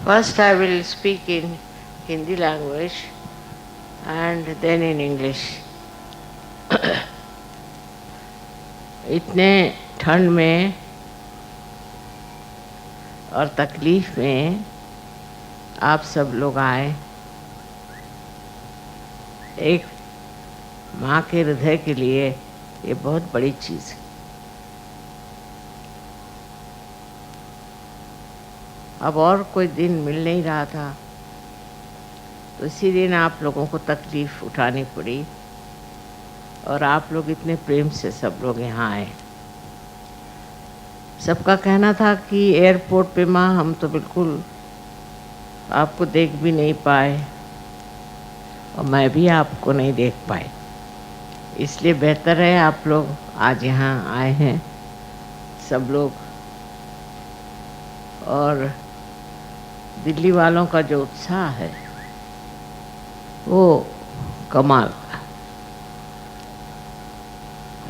First I will speak in Hindi language and then in English. इतने ठंड में और तकलीफ में आप सब लोग आए। एक माँ के हृदय के लिए ये बहुत बड़ी चीज़ है। अब और कोई दिन मिल नहीं रहा था, तो इसी दिन आप लोगों को तकलीफ़ उठानी पड़ी और आप लोग इतने प्रेम से सब लोग यहाँ आए। सबका कहना था कि एयरपोर्ट पे माँ हम तो बिल्कुल आपको देख भी नहीं पाए और मैं भी आपको नहीं देख पाई, इसलिए बेहतर है आप लोग आज यहाँ आए हैं सब लोग। और दिल्ली वालों का जो उत्साह है वो कमाल का।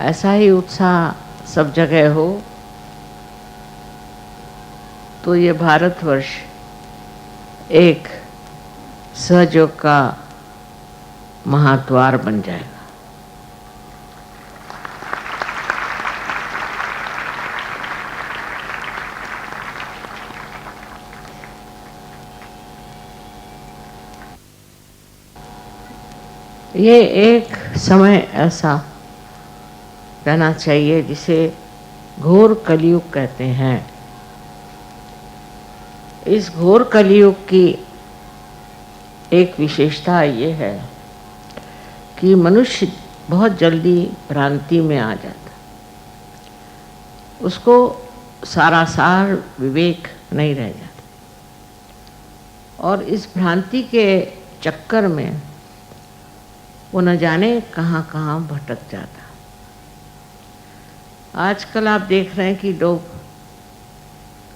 ऐसा ही उत्साह सब जगह हो तो ये भारतवर्ष एक सहयोग का महाद्वार बन जाएगा। ये एक समय ऐसा रहना चाहिए जिसे घोर कलयुग कहते हैं। इस घोर कलयुग की एक विशेषता ये है कि मनुष्य बहुत जल्दी भ्रांति में आ जाता, उसको सारासार विवेक नहीं रह जाता और इस भ्रांति के चक्कर में वो न जाने कहाँ कहाँ भटक जाता। आजकल आप देख रहे हैं कि लोग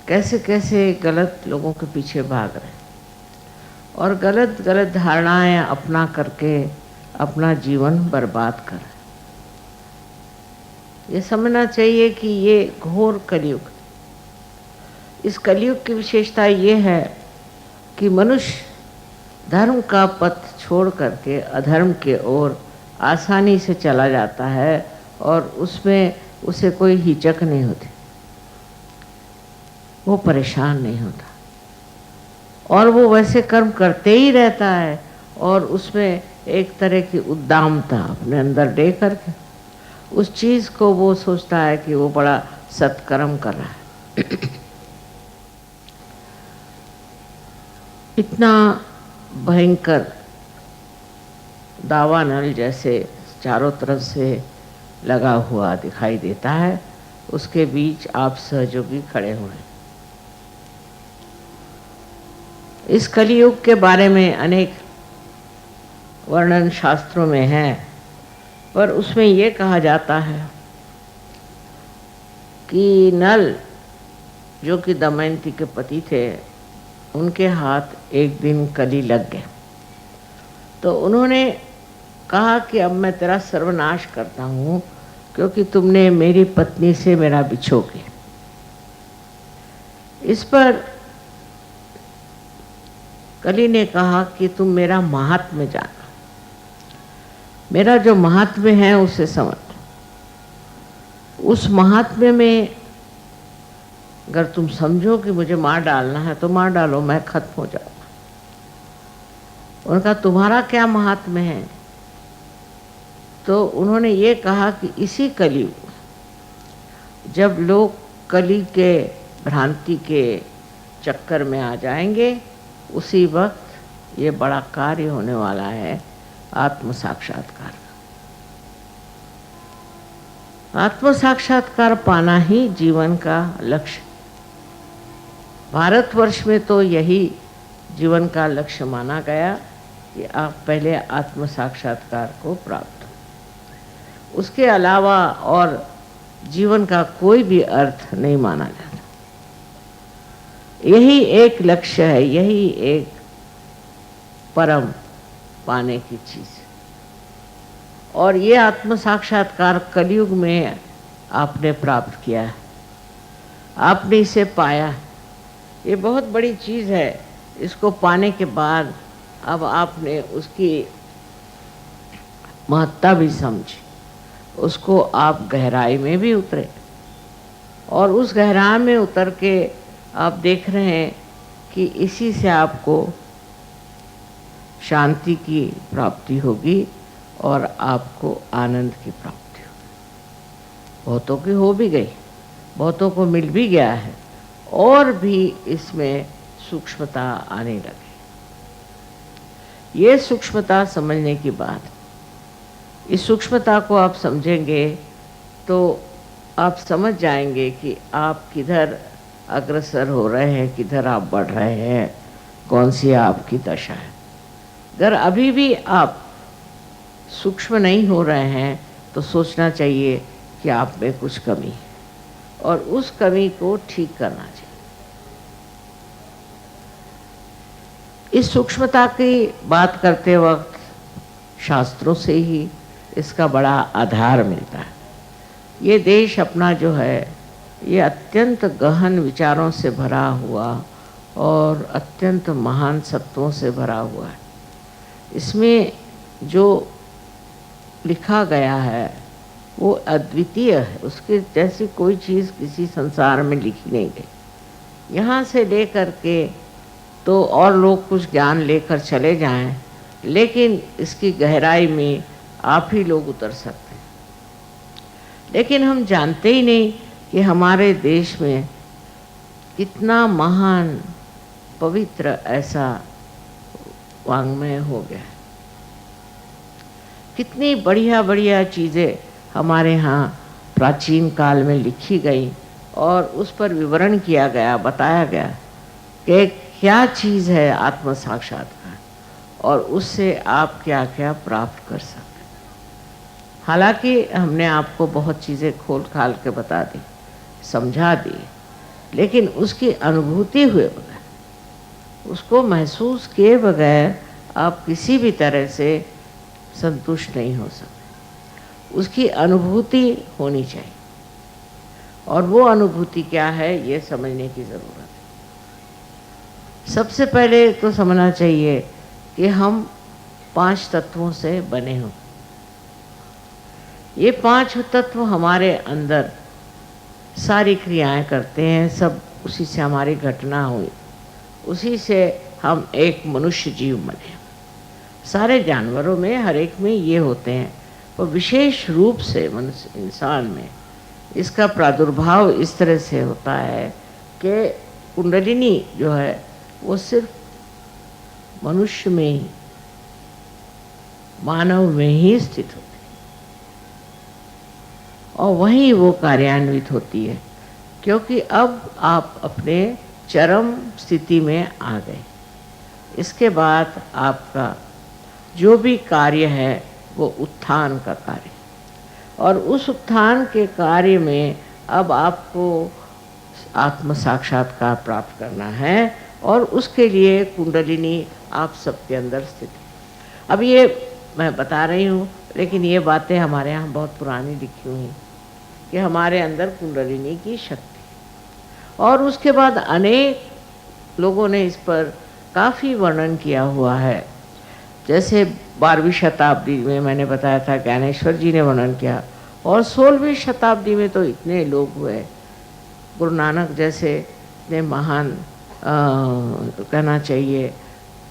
कैसे कैसे गलत लोगों के पीछे भाग रहे हैं और गलत गलत धारणाएं अपना करके अपना जीवन बर्बाद कर रहे हैं। ये समझना चाहिए कि ये घोर कलयुग, इस कलयुग की विशेषता ये है कि मनुष्य धर्म का पथ छोड़ करके अधर्म के ओर आसानी से चला जाता है और उसमें उसे कोई हिचक नहीं होती। वो परेशान नहीं होता और वो वैसे कर्म करते ही रहता है और उसमें एक तरह की उद्दामता अपने अंदर ले करके उस चीज़ को वो सोचता है कि वो बड़ा सत्कर्म कर रहा है। इतना भयंकर दावानल जैसे चारों तरफ से लगा हुआ दिखाई देता है, उसके बीच आप सहयोगी खड़े हुए हैं। इस कलियुग के बारे में अनेक वर्णन शास्त्रों में है, पर उसमें ये कहा जाता है कि नल जो कि दमयंती के पति थे, उनके हाथ एक दिन कली लग गए तो उन्होंने कहा कि अब मैं तेरा सर्वनाश करता हूँ क्योंकि तुमने मेरी पत्नी से मेरा बिछो किया। इस पर कली ने कहा कि तुम मेरा महात्म्य जानो, मेरा जो महात्म्य है उसे समझ। उस महात्म्य में अगर तुम समझो कि मुझे मार डालना है तो मार डालो, मैं खत्म हो जाऊंगा। उनका तुम्हारा क्या महात्म्य है? तो उन्होंने ये कहा कि इसी कलयुग जब लोग कली के भ्रांति के चक्कर में आ जाएंगे, उसी वक्त ये बड़ा कार्य होने वाला है, आत्म साक्षात्कार। आत्म साक्षात्कार पाना ही जीवन का लक्ष्य। भारतवर्ष में तो यही जीवन का लक्ष्य माना गया कि आप पहले आत्म साक्षात्कार को प्राप्त हो। उसके अलावा और जीवन का कोई भी अर्थ नहीं माना जाता। यही एक लक्ष्य है, यही एक परम पाने की चीज़। और ये आत्म साक्षात्कार कलयुग में आपने प्राप्त किया है, आपने इसे पाया है। ये बहुत बड़ी चीज़ है। इसको पाने के बाद अब आपने उसकी महत्ता भी समझी, उसको आप गहराई में भी उतरे और उस गहराई में उतर के आप देख रहे हैं कि इसी से आपको शांति की प्राप्ति होगी और आपको आनंद की प्राप्ति होगी। बहुतों की हो भी गई, बहुतों को मिल भी गया है और भी इसमें सूक्ष्मता आने लगी। ये सूक्ष्मता समझने की बात, इस सूक्ष्मता को आप समझेंगे तो आप समझ जाएंगे कि आप किधर अग्रसर हो रहे हैं, किधर आप बढ़ रहे हैं, कौन सी आपकी दशा है। अगर अभी भी आप सूक्ष्म नहीं हो रहे हैं तो सोचना चाहिए कि आप में कुछ कमी है और उस कमी को ठीक करना चाहिए। इस सूक्ष्मता की बात करते वक्त शास्त्रों से ही इसका बड़ा आधार मिलता है। ये देश अपना जो है ये अत्यंत गहन विचारों से भरा हुआ और अत्यंत महान सत्वों से भरा हुआ है। इसमें जो लिखा गया है वो अद्वितीय है, उसके जैसी कोई चीज़ किसी संसार में लिखी नहीं गई। यहाँ से लेकर के तो और लोग कुछ ज्ञान लेकर चले जाएं, लेकिन इसकी गहराई में आप ही लोग उतर सकते हैं। लेकिन हम जानते ही नहीं कि हमारे देश में कितना महान पवित्र ऐसा वाङ्मय हो गया, कितनी बढ़िया बढ़िया चीज़ें हमारे यहाँ प्राचीन काल में लिखी गई और उस पर विवरण किया गया, बताया गया कि क्या चीज़ है आत्म साक्षात्कार और उससे आप क्या क्या प्राप्त कर सकते। हालांकि हमने आपको बहुत चीज़ें खोल खाल के बता दी, समझा दी, लेकिन उसकी अनुभूति हुए बगैर, उसको महसूस किए बगैर आप किसी भी तरह से संतुष्ट नहीं हो सकते। उसकी अनुभूति होनी चाहिए और वो अनुभूति क्या है ये समझने की ज़रूरत है। सबसे पहले तो समझना चाहिए कि हम 5 तत्वों से बने हों। ये 5 तत्व हमारे अंदर सारी क्रियाएं करते हैं, सब उसी से हमारी घटना हुई, उसी से हम एक मनुष्य जीव बने। सारे जानवरों में हर एक में ये होते हैं, और विशेष रूप से मनुष्य इंसान में इसका प्रादुर्भाव इस तरह से होता है कि कुंडलिनी जो है वो सिर्फ मनुष्य में ही, मानव में ही स्थित होती है और वहीं वो कार्यान्वित होती है, क्योंकि अब आप अपने चरम स्थिति में आ गए। इसके बाद आपका जो भी कार्य है वो उत्थान का कार्य, और उस उत्थान के कार्य में अब आपको आत्म साक्षात्कार प्राप्त करना है, और उसके लिए कुंडलिनी आप सबके अंदर स्थित है। अब ये मैं बता रही हूँ, लेकिन ये बातें हमारे यहाँ बहुत पुरानी लिखी हुई हैं कि हमारे अंदर कुंडलिनी की शक्ति, और उसके बाद अनेक लोगों ने इस पर काफ़ी वर्णन किया हुआ है। जैसे 12वीं शताब्दी में मैंने बताया था ज्ञानेश्वर जी ने वर्णन किया, और 16वीं शताब्दी में तो इतने लोग हुए, गुरु नानक जैसे इतने महान कहना चाहिए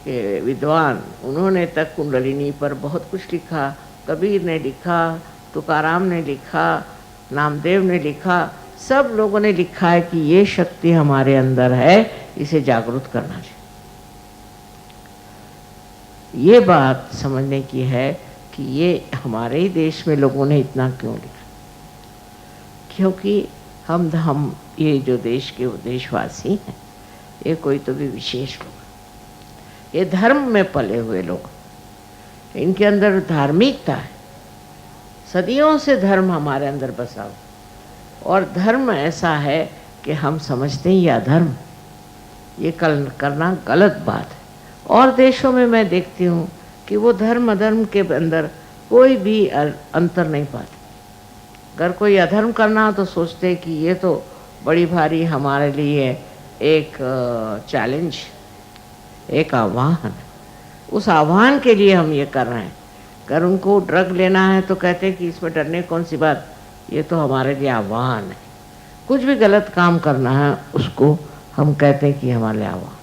कि विद्वान, उन्होंने तक कुंडलिनी पर बहुत कुछ लिखा। कबीर ने लिखा, तुकाराम ने लिखा, नामदेव ने लिखा, सब लोगों ने लिखा है कि ये शक्ति हमारे अंदर है, इसे जागृत करना चाहिए। ये बात समझने की है कि ये हमारे ही देश में लोगों ने इतना क्यों लिखा, क्योंकि हम ये जो देश के देशवासी हैं, ये कोई तो भी विशेष लोग, ये धर्म में पले हुए लोग, इनके अंदर धार्मिकता है। सदियों से धर्म हमारे अंदर बसा हुआ, और धर्म ऐसा है कि हम समझते हैं ये अधर्म, ये करना गलत बात है। और देशों में मैं देखती हूँ कि वो धर्म अधर्म के अंदर कोई भी अंतर नहीं पाते। अगर कोई अधर्म करना हो तो सोचते कि ये तो बड़ी भारी हमारे लिए एक चैलेंज, एक आह्वान, उस आह्वान के लिए हम ये कर रहे हैं। अगर उनको ड्रग लेना है तो कहते हैं कि इसमें डरने कौन सी बात, ये तो हमारे लिए आह्वान है। कुछ भी गलत काम करना है उसको हम कहते हैं कि हमारे लिए आह्वान,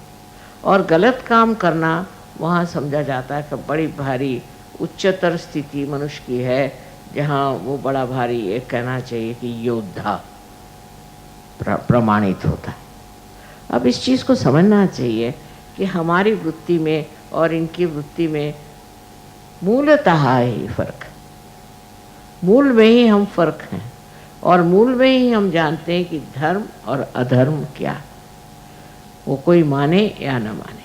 और गलत काम करना वहाँ समझा जाता है कि बड़ी भारी उच्चतर स्थिति मनुष्य की है, जहाँ वो बड़ा भारी एक कहना चाहिए कि योद्धा प्रमाणित होता है। अब इस चीज़ को समझना चाहिए कि हमारी वृत्ति में और इनकी वृत्ति में मूलतः ही फर्क है। मूल में ही हम फर्क हैं, और मूल में ही हम जानते हैं कि धर्म और अधर्म क्या है। वो कोई माने या न माने,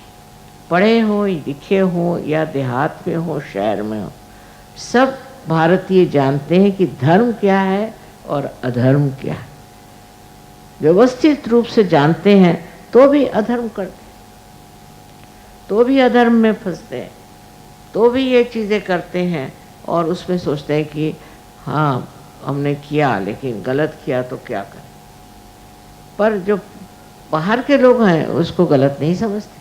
पढ़े हो लिखे हो या देहात में हो शहर में हो, सब भारतीय जानते हैं कि धर्म क्या है और अधर्म क्या है। व्यवस्थित रूप से जानते हैं तो भी अधर्म करते हैं, तो भी अधर्म में फंसते हैं, तो भी ये चीज़ें करते हैं, और उसमें सोचते हैं कि हाँ हमने किया लेकिन गलत किया तो क्या करें। पर जो बाहर के लोग हैं उसको गलत नहीं समझते,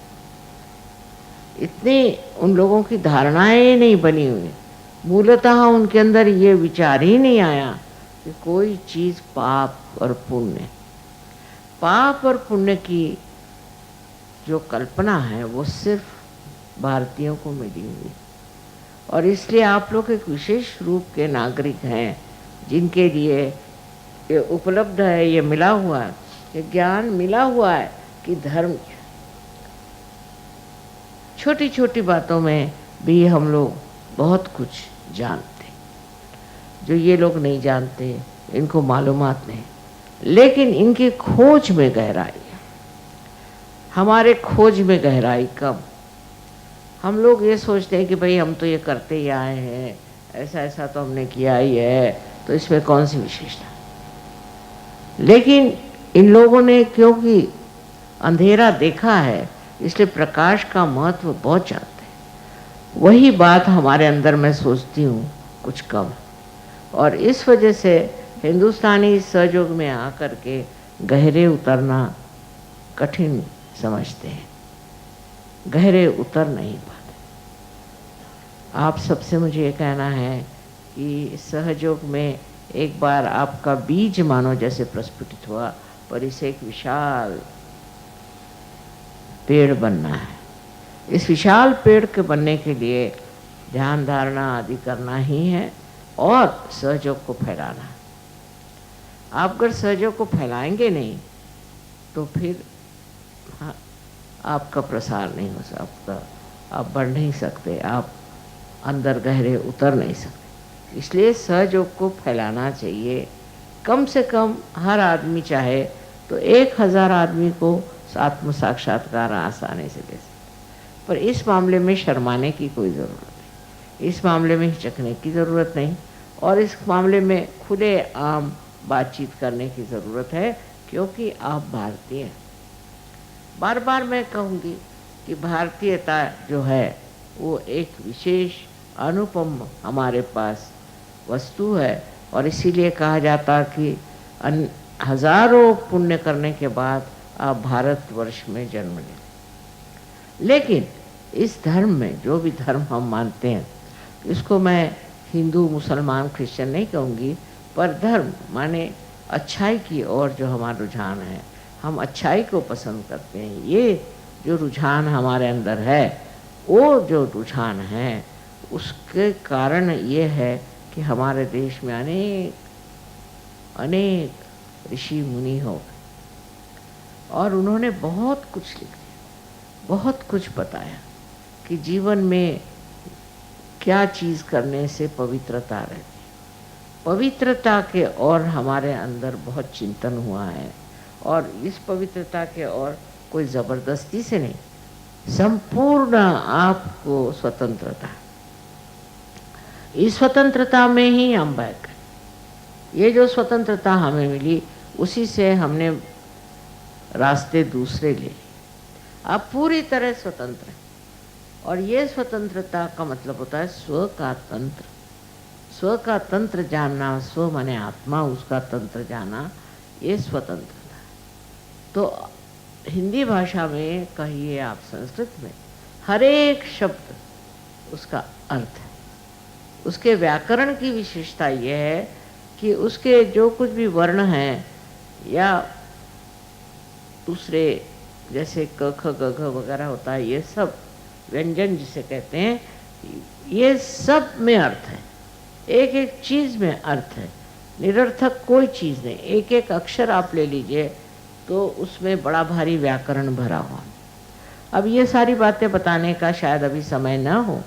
इतनी उन लोगों की धारणाएं नहीं बनी हुई, मूलतः उनके अंदर ये विचार ही नहीं आया कि कोई चीज़ पाप और पुण्य। पाप और पुण्य की जो कल्पना है वो सिर्फ भारतीयों को मिली हुई है, और इसलिए आप लोग एक विशेष रूप के नागरिक हैं जिनके लिए ये उपलब्ध है, ये मिला हुआ है, ये ज्ञान मिला हुआ है कि धर्म क्या। छोटी छोटी बातों में भी हम लोग बहुत कुछ जानते, जो ये लोग नहीं जानते, इनको मालूमात नहीं, लेकिन इनकी खोज में गहराई है, हमारे खोज में गहराई कम। हम लोग ये सोचते हैं कि भाई हम तो ये करते ही आए हैं, ऐसा ऐसा तो हमने किया ही है, तो इसमें कौन सी विशेषता। लेकिन इन लोगों ने क्योंकि अंधेरा देखा है, इसलिए प्रकाश का महत्व बहुत जानते हैं। वही बात हमारे अंदर मैं सोचती हूँ कुछ कम है, और इस वजह से हिंदुस्तानी सहयोग में आकर के गहरे उतरना कठिन समझते हैं, गहरे उतर नहीं पाते। आप सबसे मुझे ये कहना है कि सहयोग में एक बार आपका बीज मानो जैसे प्रस्फुटित हुआ, पर इसे एक विशाल पेड़ बनना है। इस विशाल पेड़ के बनने के लिए ध्यान धारणा आदि करना ही है और सहयोग को फैलाना है। आप अगर सहयोग को फैलाएंगे नहीं तो फिर आपका प्रसार नहीं हो सकता, आप बढ़ नहीं सकते, आप अंदर गहरे उतर नहीं सकते। इसलिए सहयोग को फैलाना चाहिए। कम से कम हर आदमी चाहे तो 1000 आदमी को आत्म साक्षात्कार आसानी से दे सकते, पर इस मामले में शर्माने की कोई ज़रूरत नहीं, इस मामले में हिचकने की ज़रूरत नहीं, और इस मामले में खुले आम बातचीत करने की ज़रूरत है, क्योंकि आप भारतीय हैं। बार बार मैं कहूँगी कि भारतीयता जो है वो एक विशेष अनुपम हमारे पास वस्तु है, और इसीलिए कहा जाता कि हजारों पुण्य करने के बाद आप भारतवर्ष में जन्म लें। लेकिन इस धर्म में, जो भी धर्म हम मानते हैं, इसको मैं हिंदू मुसलमान क्रिश्चियन नहीं कहूँगी, पर धर्म माने अच्छाई की ओर जो हमारा रुझान है, हम अच्छाई को पसंद करते हैं। ये जो रुझान हमारे अंदर है, वो जो रुझान है उसके कारण ये है कि हमारे देश में अनेक ऋषि मुनि हो गए और उन्होंने बहुत कुछ लिख दिया, बहुत कुछ बताया कि जीवन में क्या चीज़ करने से पवित्रता रहती है। पवित्रता के और हमारे अंदर बहुत चिंतन हुआ है, और इस पवित्रता के और कोई ज़बरदस्ती से नहीं, संपूर्ण आपको स्वतंत्रता, इस स्वतंत्रता में ही हम बैठ गए। ये जो स्वतंत्रता हमें मिली उसी से हमने रास्ते दूसरे ले लिए। आप पूरी तरह स्वतंत्र हैं, और ये स्वतंत्रता का मतलब होता है स्व का तंत्र। स्व का तंत्र जानना, स्व माने आत्मा, उसका तंत्र जाना, ये स्वतंत्रता है। तो हिंदी भाषा में कहिए, आप संस्कृत में, हर एक शब्द उसका अर्थ है। उसके व्याकरण की विशेषता यह है कि उसके जो कुछ भी वर्ण हैं या दूसरे जैसे क ख ग घ वगैरह होता है, ये सब व्यंजन जिसे कहते हैं, ये सब में अर्थ है। एक एक चीज़ में अर्थ है, निरर्थक कोई चीज़ नहीं। एक एक अक्षर आप ले लीजिए तो उसमें बड़ा भारी व्याकरण भरा हुआ। अब ये सारी बातें बताने का शायद अभी समय न हो,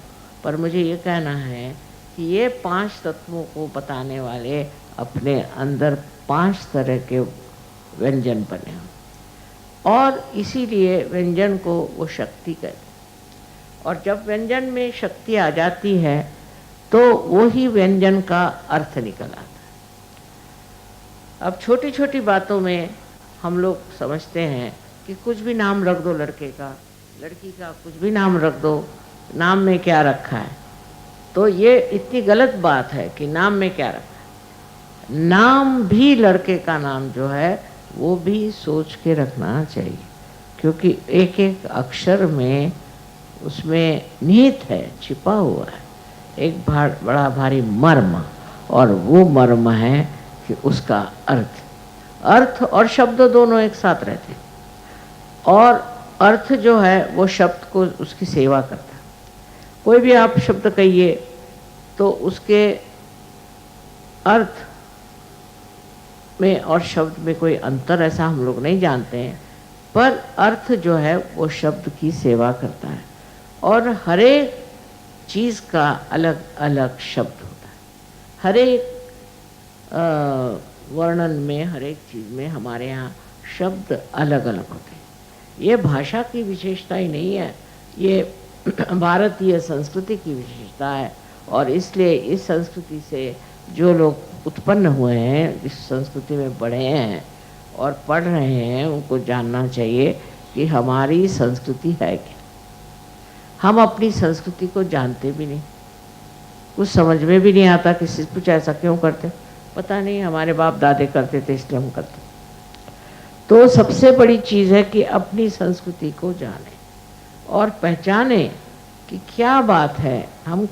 पर मुझे ये कहना है कि ये 5 तत्वों को बताने वाले अपने अंदर 5 तरह के व्यंजन बने हैं, और इसीलिए व्यंजन को वो शक्ति कहते हैं। और जब व्यंजन में शक्ति आ जाती है तो वो ही व्यंजन का अर्थ निकल आता है। अब छोटी छोटी बातों में हम लोग समझते हैं कि कुछ भी नाम रख दो लड़के का, लड़की का कुछ भी नाम रख दो, नाम में क्या रखा है। तो ये इतनी गलत बात है कि नाम में क्या रखा है। नाम भी, लड़के का नाम जो है वो भी सोच के रखना चाहिए, क्योंकि एक एक अक्षर में उसमें निहित है, छिपा हुआ है एक बड़ा भारी मर्म, और वो मर्म है कि उसका अर्थ और शब्द दोनों एक साथ रहते हैं, और अर्थ जो है वो शब्द को उसकी सेवा करता है। कोई भी आप शब्द कहिए तो उसके अर्थ में और शब्द में कोई अंतर ऐसा हम लोग नहीं जानते हैं, पर अर्थ जो है वो शब्द की सेवा करता है, और हर एक चीज़ का अलग अलग शब्द होता है। हर एक वर्णन में, हर एक चीज़ में हमारे यहाँ शब्द अलग अलग होते हैं। ये भाषा की विशेषता ही नहीं है, ये भारतीय संस्कृति की विशेषता है, और इसलिए इस संस्कृति से जो लोग उत्पन्न हुए हैं, इस संस्कृति में बढ़े हैं और पढ़ रहे हैं, उनको जानना चाहिए कि हमारी संस्कृति है क्या। हम अपनी संस्कृति को जानते भी नहीं, कुछ समझ में भी नहीं आता कि कुछ ऐसा क्यों करते, पता नहीं, हमारे बाप दादे करते थे इसलिए हम करते। तो सबसे बड़ी चीज़ है कि अपनी संस्कृति को जानें और पहचानें कि क्या बात है, हम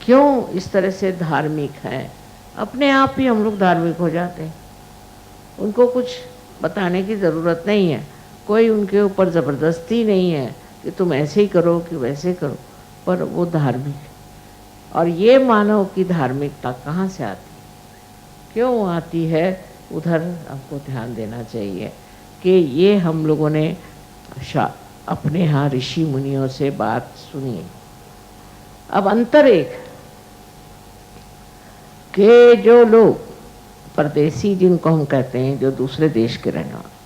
क्यों इस तरह से धार्मिक हैं। अपने आप ही हम लोग धार्मिक हो जाते हैं, उनको कुछ बताने की ज़रूरत नहीं है, कोई उनके ऊपर ज़बरदस्ती नहीं है कि तुम ऐसे ही करो कि वैसे करो, पर वो धार्मिक है। और ये मानव की धार्मिकता कहाँ से आती है, क्यों आती है, उधर हमको ध्यान देना चाहिए कि ये हम लोगों ने अपने यहाँ ऋषि मुनियों से बात सुनी। अब अंतर एक कि जो लोग परदेसी जिनको हम कहते हैं, जो दूसरे देश के रहने वाले,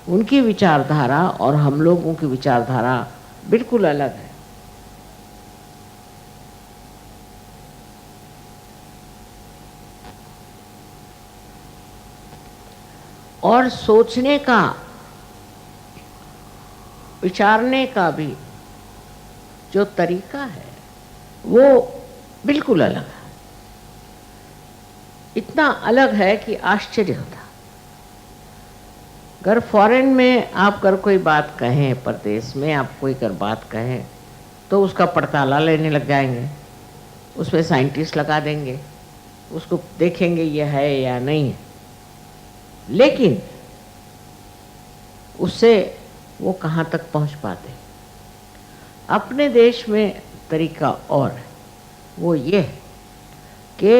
उनकी विचारधारा और हम लोगों की विचारधारा बिल्कुल अलग है। और सोचने का, विचारने का भी जो तरीका है वो बिल्कुल अलग है। इतना अलग है कि आश्चर्य होता। अगर फॉरेन में आप अगर कोई बात कहें, परदेश में आप कोई अगर बात कहें तो उसका पड़ताला लेने लग जाएंगे, उसमें साइंटिस्ट लगा देंगे, उसको देखेंगे ये है या नहीं है। लेकिन उससे वो कहाँ तक पहुँच पाते। अपने देश में तरीका और है, वो ये है कि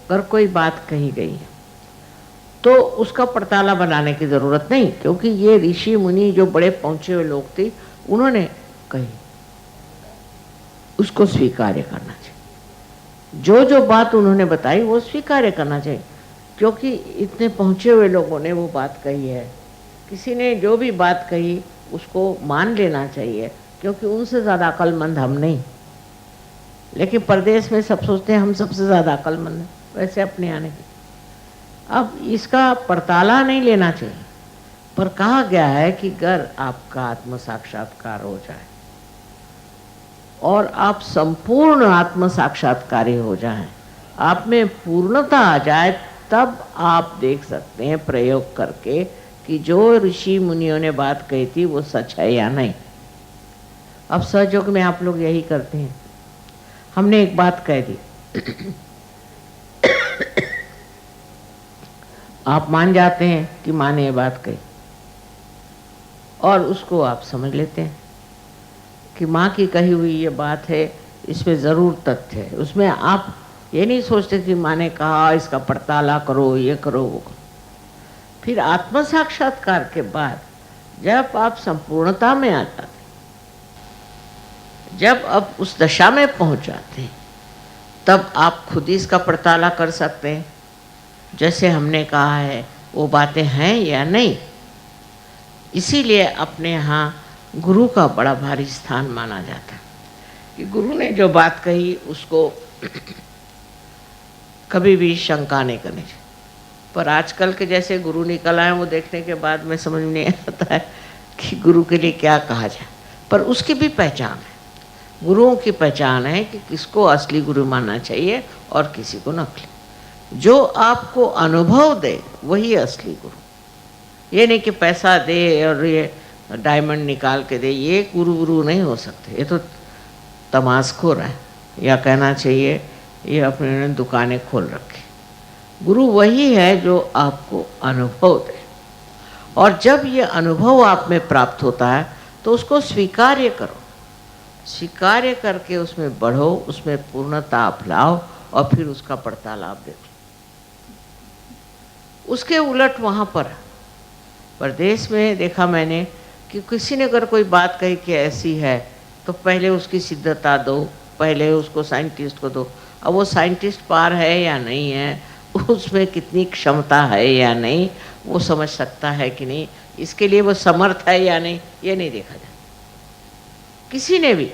अगर कोई बात कही गई है तो उसका पड़ताला बनाने की ज़रूरत नहीं, क्योंकि ये ऋषि मुनि जो बड़े पहुँचे हुए लोग थे, उन्होंने कही, उसको स्वीकार्य करना चाहिए। जो जो बात उन्होंने बताई वो स्वीकार्य करना चाहिए, क्योंकि इतने पहुँचे हुए लोगों ने वो बात कही है। किसी ने जो भी बात कही उसको मान लेना चाहिए, क्योंकि उनसे ज़्यादा अक्लमंद हम नहीं। लेकिन परदेश में सब सोचते हैं हम सबसे ज़्यादा अक्लमंद हैं, वैसे अपने आने की। अब इसका पड़ताला नहीं लेना चाहिए, पर कहा गया है कि अगर आपका आत्म साक्षात्कार हो जाए और आप संपूर्ण आत्म साक्षात्कारी हो जाएं, आप में पूर्णता आ जाए, तब आप देख सकते हैं प्रयोग करके कि जो ऋषि मुनियों ने बात कही थी वो सच है या नहीं। अब सहयोग में आप लोग यही करते हैं। हमने एक बात कह दी, आप मान जाते हैं कि माँ ने ये बात कही और उसको आप समझ लेते हैं कि माँ की कही हुई ये बात है, इसमें ज़रूर तथ्य है। उसमें आप ये नहीं सोचते कि माँ ने कहा इसका पड़ताला करो, ये करो वो करो। फिर आत्म साक्षात्कार के बाद जब आप संपूर्णता में आ जाते, जब आप उस दशा में पहुंच जाते हैं, तब आप खुद ही इसका पड़ताला कर सकते हैं, जैसे हमने कहा है वो बातें हैं या नहीं। इसीलिए अपने यहाँ गुरु का बड़ा भारी स्थान माना जाता है कि गुरु ने जो बात कही उसको कभी भी शंका नहीं करनी चाहिए। पर आजकल के जैसे गुरु निकल आए, वो देखने के बाद में समझ नहीं आता है कि गुरु के लिए क्या कहा जाए। पर उसकी भी पहचान है, गुरुओं की पहचान है कि किसको असली गुरु मानना चाहिए और किसी को नकली। जो आपको अनुभव दे वही असली गुरु। ये नहीं कि पैसा दे और ये डायमंड निकाल के दे, ये गुरु नहीं हो सकते। ये तो तमाशखोर है, या कहना चाहिए ये अपने दुकानें खोल रखे। गुरु वही है जो आपको अनुभव दे, और जब ये अनुभव आप में प्राप्त होता है तो उसको स्वीकार्य करो, स्वीकार्य करके उसमें बढ़ो, उसमें पूर्णता आप लाओ और फिर उसका पड़ताल आप देखो। उसके उलट वहाँ पर प्रदेश में देखा मैंने कि किसी ने अगर कोई बात कही कि ऐसी है तो पहले उसकी सिद्धता दो, पहले उसको साइंटिस्ट को दो। अब वो साइंटिस्ट पार है या नहीं है, उसमें कितनी क्षमता है या नहीं, वो समझ सकता है कि नहीं, इसके लिए वो समर्थ है या नहीं, ये नहीं देखा जाता। किसी ने भी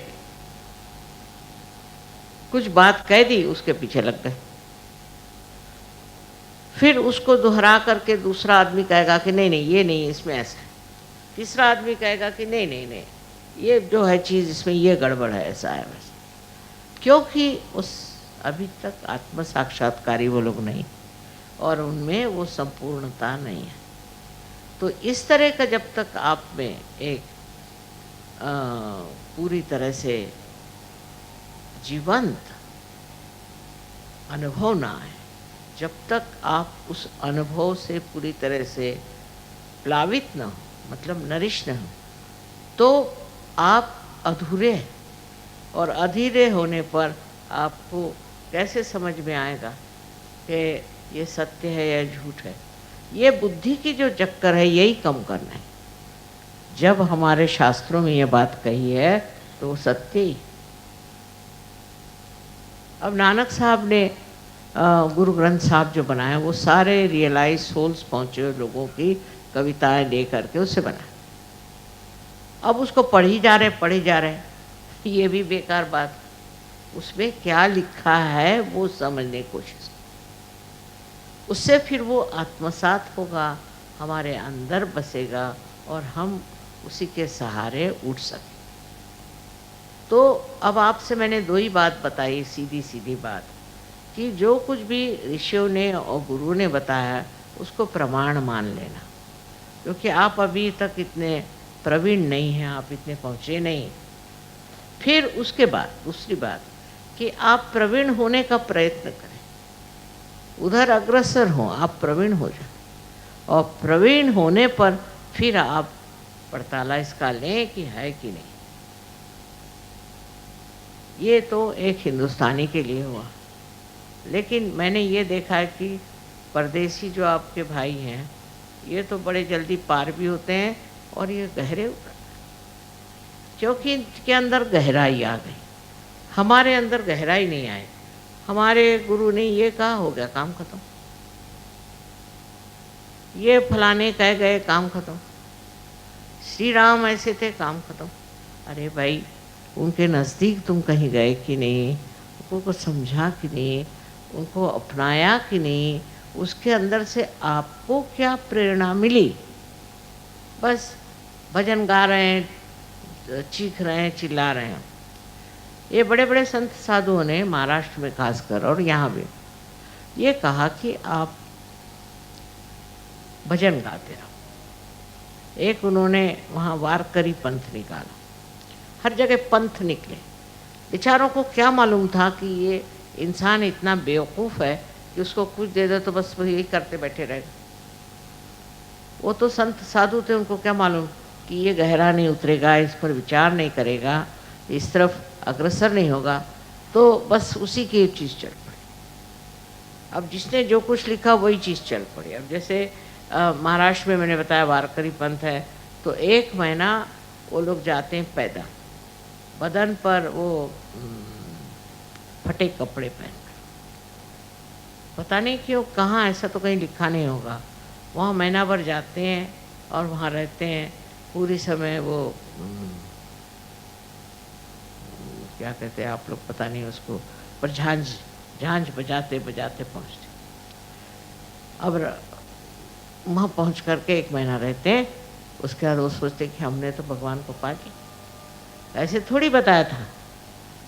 कुछ बात कह दी, उसके पीछे लग गए। फिर उसको दोहरा करके दूसरा आदमी कहेगा कि नहीं नहीं ये नहीं, इसमें ऐसा है। तीसरा आदमी कहेगा कि नहीं नहीं नहीं, ये जो है चीज़ इसमें ये गड़बड़ है, ऐसा है वैसा। क्योंकि उस अभी तक आत्म साक्षात्कारी वो लोग नहीं, और उनमें वो संपूर्णता नहीं है। तो इस तरह का जब तक आप में एक पूरी तरह से जीवंत अनुभव ना आए, जब तक आप उस अनुभव से पूरी तरह से प्लावित न हो, मतलब नरिश न हो, तो आप अधूरे हैं। और अधूरे होने पर आपको कैसे समझ में आएगा कि ये सत्य है या झूठ है? ये बुद्धि की जो चक्कर है, यही कम करना है। जब हमारे शास्त्रों में ये बात कही है तो वो सत्य ही। अब नानक साहब ने गुरु ग्रंथ साहब जो बनाया, वो सारे रियलाइज सोल्स पहुँचे हुए लोगों की कविताएं ले करके उससे बना। अब उसको पढ़ी जा रहे पढ़े जा रहे, ये भी बेकार बात। उसमें क्या लिखा है वो समझने की कोशिश, उससे फिर वो आत्मसात होगा, हमारे अंदर बसेगा और हम उसी के सहारे उठ सकें। तो अब आपसे मैंने दो ही बात बताई, सीधी सीधी बात, कि जो कुछ भी ऋषियों ने और गुरु ने बताया उसको प्रमाण मान लेना, क्योंकि आप अभी तक इतने प्रवीण नहीं हैं, आप इतने पहुँचे नहीं। फिर उसके बाद दूसरी बात कि आप प्रवीण होने का प्रयत्न करें, उधर अग्रसर हों, आप प्रवीण हो जाए, और प्रवीण होने पर फिर आप पड़ताला इसका लें कि है कि नहीं। ये तो एक हिंदुस्तानी के लिए हुआ, लेकिन मैंने ये देखा है कि परदेसी जो आपके भाई हैं, ये तो बड़े जल्दी पार भी होते हैं और ये गहरे उतर, क्योंकि इनके अंदर गहराई आ गई, हमारे अंदर गहराई नहीं आई। हमारे गुरु ने ये कहा, हो गया काम खत्म, ये फलाने कह गए, काम खत्म, श्री राम ऐसे थे, काम खत्म। अरे भाई, उनके नज़दीक तुम कहीं गए कि नहीं, उनको कुछ समझा कि नहीं, उनको अपनाया कि नहीं, उसके अंदर से आपको क्या प्रेरणा मिली? बस भजन गा रहे हैं, चीख रहे हैं, चिल्ला रहे हैं। ये बड़े बड़े संत साधुओं ने महाराष्ट्र में खासकर और यहाँ भी ये कहा कि आप भजन गाते रहो। एक उन्होंने वहाँ वारकरी पंथ निकाला, हर जगह पंथ निकले। बेचारों को क्या मालूम था कि ये इंसान इतना बेवकूफ़ है कि उसको कुछ दे दो तो बस वो यही करते बैठे रहेगा। वो तो संत साधु थे, उनको क्या मालूम कि ये गहरा नहीं उतरेगा, इस पर विचार नहीं करेगा, इस तरफ अग्रसर नहीं होगा, तो बस उसी की चीज़ चल पड़ी। अब जिसने जो कुछ लिखा वही चीज़ चल पड़ी। अब जैसे महाराष्ट्र में मैंने बताया वारकरी पंथ है, तो 1 महीना वो लोग जाते हैं पैदल, बदन पर वो फटे कपड़े पहन कर। पता नहीं क्यों, कहाँ, ऐसा तो कहीं लिखा नहीं होगा। वहाँ महीना भर जाते हैं और वहाँ रहते हैं पूरी समय। वो क्या कहते हैं आप लोग, पता नहीं उसको, पर झांझ बजाते बजाते पहुँचते। अब वहाँ पहुँच करके 1 महीना रहते हैं, उसके बाद वो सोचते कि हमने तो भगवान को पा लिया। ऐसे थोड़ी बताया था,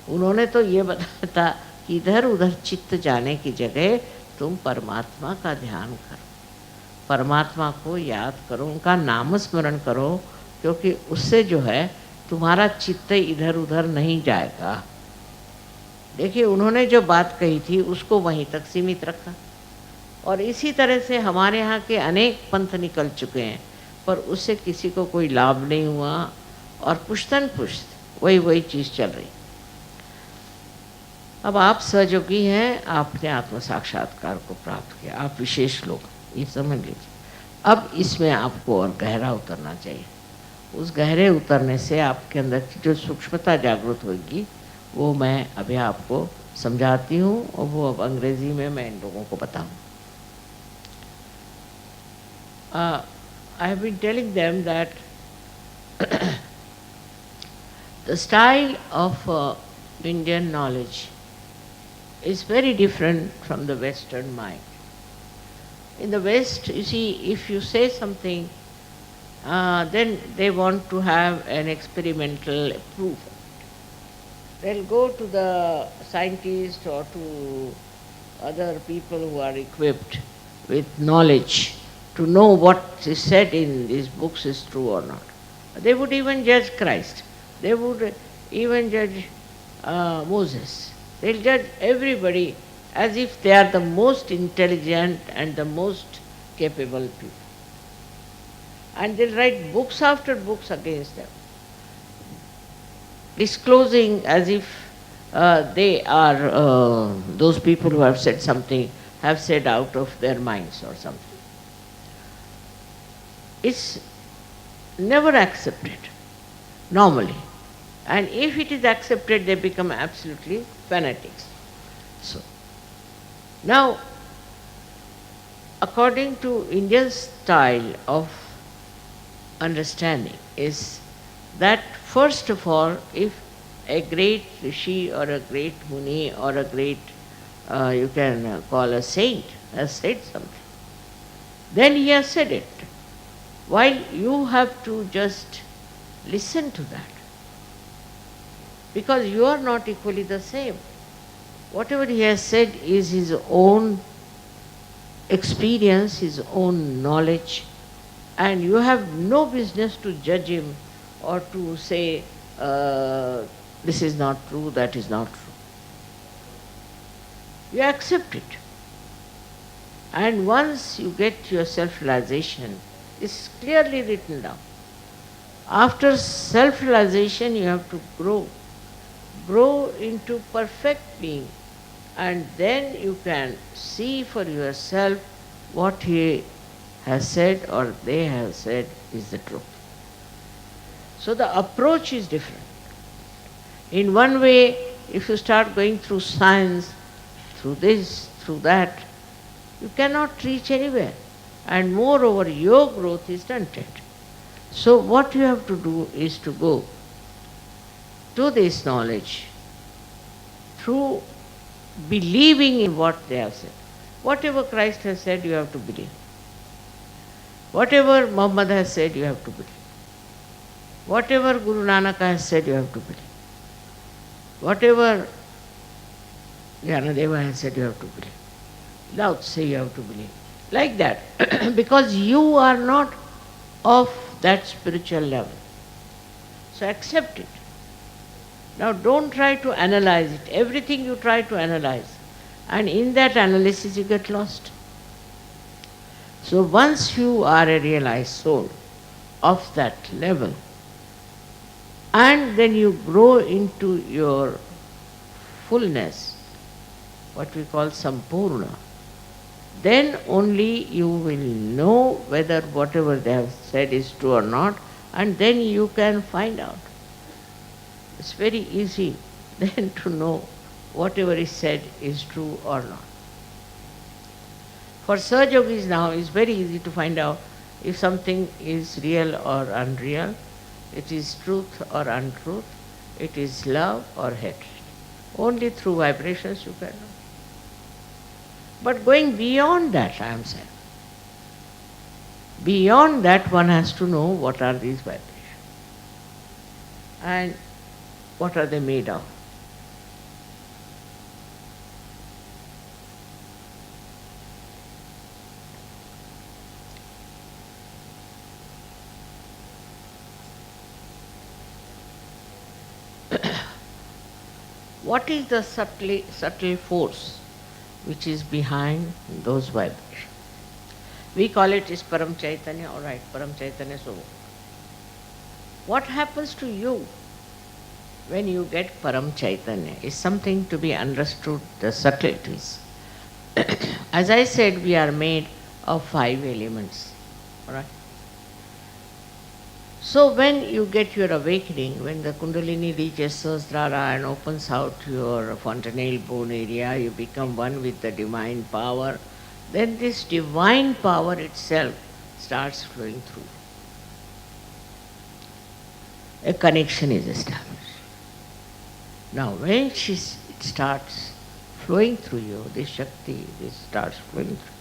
उन्होंने तो ये बताया था कि इधर उधर चित्त जाने की जगह तुम परमात्मा का ध्यान करो, परमात्मा को याद करो, उनका नाम स्मरण करो, क्योंकि उससे जो है तुम्हारा चित्त इधर उधर नहीं जाएगा। देखिए, उन्होंने जो बात कही थी उसको वहीं तक सीमित रखा, और इसी तरह से हमारे यहाँ के अनेक पंथ निकल चुके हैं, पर उससे किसी को कोई लाभ नहीं हुआ, और पुश्तन पुश्त वही चीज़ चल रही। अब आप सहयोगी हैं, आपने आत्म साक्षात्कार को प्राप्त किया, आप विशेष लोग, ये समझ लीजिए। अब इसमें आपको और गहरा उतरना चाहिए। उस गहरे उतरने से आपके अंदर की जो सूक्ष्मता जागृत होगी, वो मैं अभी आपको समझाती हूँ, और वो अब अंग्रेज़ी में मैं इन लोगों को बताऊँ। I have been telling them that the style of Indian knowledge is very different from the Western mind. In the West, you see, if you say something, then they want to have an experimental proof. They'll go to the scientist or to other people who are equipped with knowledge to know what is said in these books is true or not. They would even judge Christ. They would even judge Moses. They'll judge everybody as if they are the most intelligent and the most capable people. And they'll write books after books against them, disclosing as if they are those people who have said something, have said out of their minds or something. It's never accepted, normally. And if it is accepted, they become absolutely fanatics. So, now, according to Indian style of understanding, is that first of all, if a great rishi or a great muni or a great, you can call a saint, has said something, then he has said it. While you have to just listen to that, because you are not equally the same. Whatever he has said is his own experience, his own knowledge, and you have no business to judge him or to say, this is not true, that is not true. You accept it. And once you get your self-realization, it's clearly written down. After self-realization, you have to grow into perfect being, and then you can see for yourself what he has said or they have said is the truth. So the approach is different. In one way, if you start going through science, through this, through that, you cannot reach anywhere. And moreover, your growth is stunted. So what you have to do is to go to this knowledge through believing in what they have said. Whatever Christ has said, you have to believe. Whatever Muhammad has said, you have to believe. Whatever Guru Nanak has said, you have to believe. Whatever Jnanadeva has said, you have to believe. Lao Tse, you have to believe. Like that. Because you are not of that spiritual level. So accept it. Now don't try to analyze it. Everything you try to analyze. And in that analysis you get lost. So once you are a realized soul of that level, and then you grow into your fullness, what we call Sampurna, then only you will know whether whatever they have said is true or not, and then you can find out. It's very easy then to know whatever is said is true or not. For Sahaja Yogis now, it's very easy to find out if something is real or unreal, it is truth or untruth, it is love or hatred. Only through vibrations you can know. But going beyond that, I am saying, beyond that one has to know what are these vibrations and what are they made of. What is the subtle force which is behind those vibrations? We call it is Param Chaitanya, all right, Param Chaitanya. So, what happens to you when you get Param Chaitanya is something to be understood, the subtleties. As I said, we are made of 5 elements, all right? So when you get your awakening, when the Kundalini reaches Sahasrara and opens out your fontanelle bone area, you become one with the divine power, then this divine power itself starts flowing through. A connection is established. Now when it starts flowing through you, this Shakti, this starts flowing through,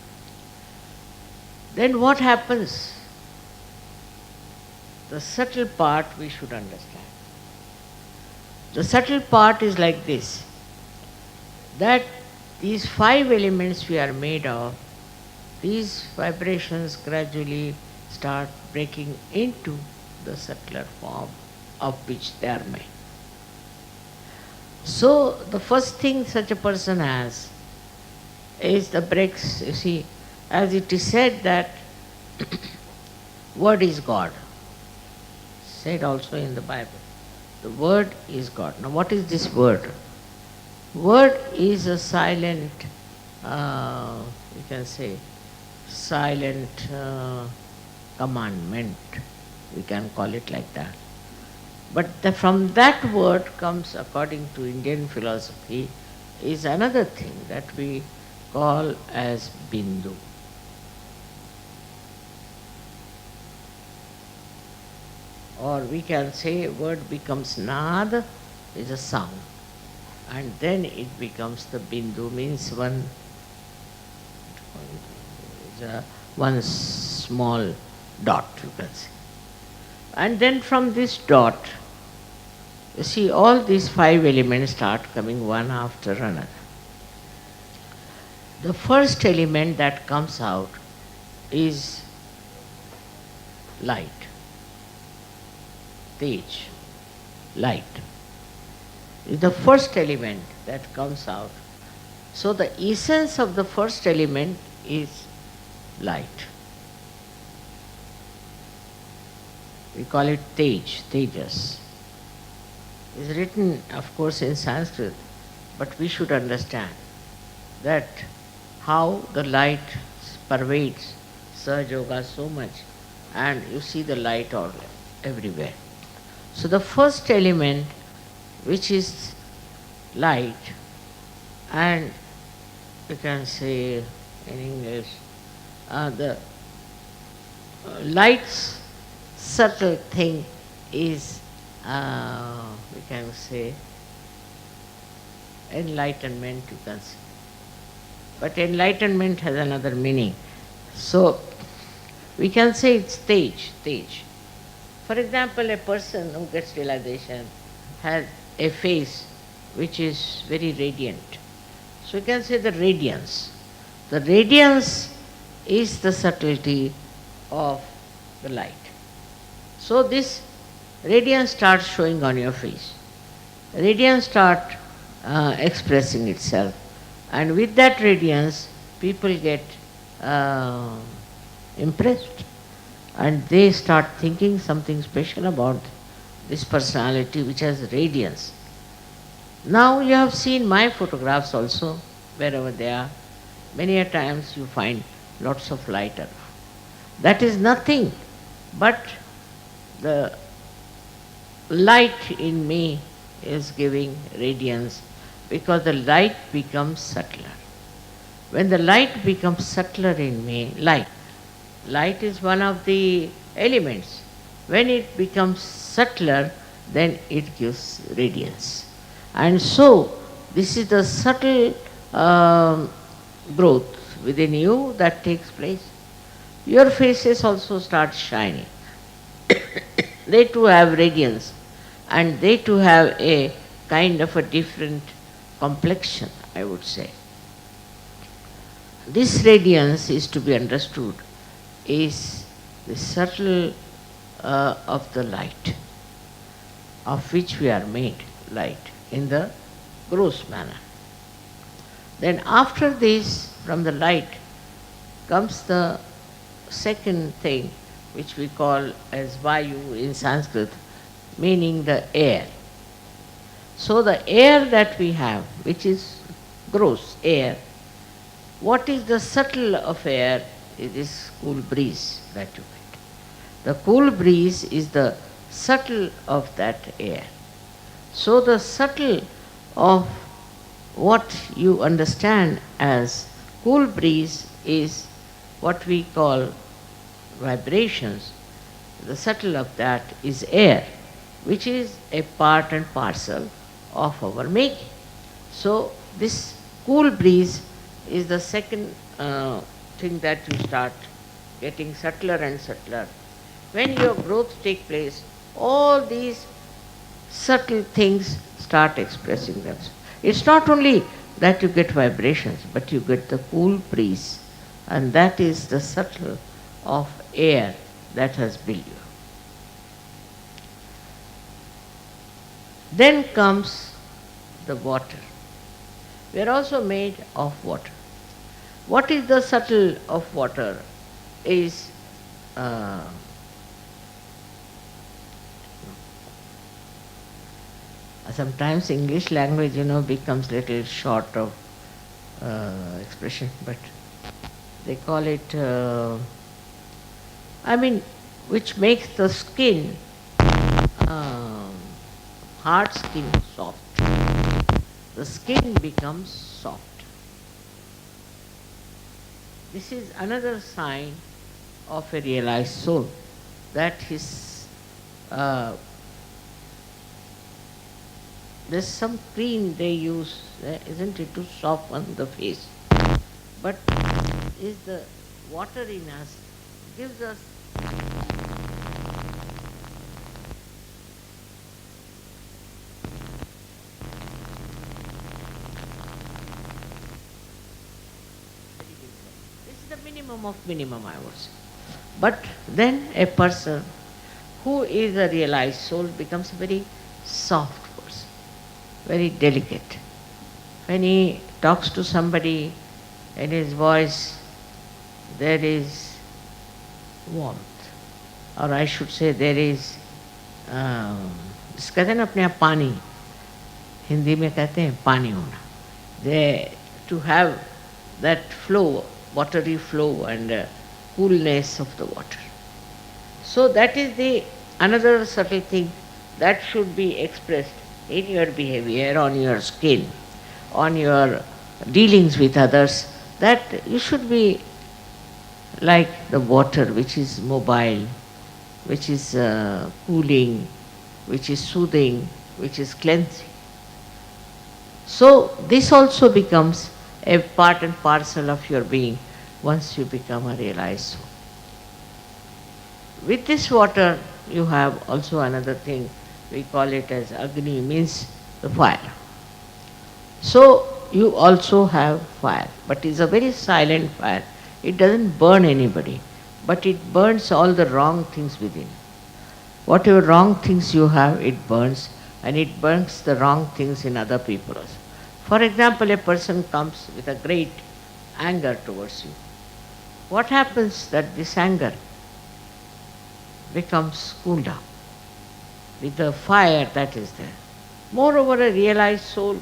then what happens? The subtle part we should understand. The subtle part is like this, that these 5 elements we are made of, these vibrations gradually start breaking into the subtler form of which they are made. So the first thing such a person has is the breaks. You see, as it is said that Word is God. Said also in the Bible. The word is God. Now what is this word? Word is a silent, you can say, silent commandment. We can call it like that. But from that word comes, according to Indian philosophy, is another thing that we call as Bindu. Or we can say word becomes Nad, is a sound. And then it becomes the Bindu, means one small dot, you can say. And then from this dot, you see all these 5 elements start coming one after another. The first element that comes out is light. Tej, light, is the first element that comes out. So the essence of the first element is light. We call it Tej, Tejas. It's written, of course, in Sanskrit, but we should understand that how the light pervades Sahaja Yoga so much, and you see the light all everywhere. So the first element, which is light, and you can say in English, the light's subtle thing is, we can say, enlightenment, you can say. But enlightenment has another meaning. So we can say it's Tej. For example, a person who gets realization has a face which is very radiant. So you can say the radiance. The radiance is the subtlety of the light. So this radiance starts showing on your face. Radiance starts expressing itself. And with that radiance, people get impressed. And they start thinking something special about this personality which has radiance. Now you have seen my photographs also, wherever they are. Many a times you find lots of light around. That is nothing but the light in me is giving radiance, because the light becomes subtler. When the light becomes subtler in me, light is one of the elements. When it becomes subtler, then it gives radiance. And so, this is the subtle growth within you that takes place. Your faces also start shining. They too have radiance, and they too have a kind of a different complexion, I would say. This radiance is to be understood is the subtle of the light, of which we are made light in the gross manner. Then after this, from the light, comes the second thing, which we call as Vayu in Sanskrit, meaning the air. So the air that we have, which is gross air, what is the subtle of air? It is cool breeze that you get. The cool breeze is the subtle of that air. So the subtle of what you understand as cool breeze is what we call vibrations. The subtle of that is air, which is a part and parcel of our making. So this cool breeze is the second thing that you start getting subtler and subtler. When your growth takes place, all these subtle things start expressing themselves. It's not only that you get vibrations, but you get the cool breeze, and that is the subtle of air that has built you. Then comes the water. We are also made of water. What is the subtle of water is Sometimes English language, becomes little short of expression, but they call it, I mean, which makes the skin, um, hard skin soft. The skin becomes soft. This is another sign of a realized soul, that his there's some cream they use, isn't it, to soften the face. But is the water in us gives us this is the minimum of minimum, I would say. But then a person who is a realized soul becomes a very soft person, very delicate. When he talks to somebody, in his voice there is warmth, or I should say there is, जिस कहते हैं ना अपने आप पानी, हिंदी में कहते हैं पानी होना. They to have that flow, watery flow and coolness of the water. So that is the another subtle thing that should be expressed in your behavior, on your skin, on your dealings with others, that you should be like the water which is mobile, which is cooling, which is soothing, which is cleansing. So this also becomes a part and parcel of your being once you become a realized soul. With this water you have also another thing, we call it as Agni, means the fire. So you also have fire, but it's a very silent fire. It doesn't burn anybody, but it burns all the wrong things within. Whatever wrong things you have, it burns, and it burns the wrong things in other people also. For example, a person comes with a great anger towards you. What happens that this anger becomes cooled down with the fire that is there. Moreover, a realized soul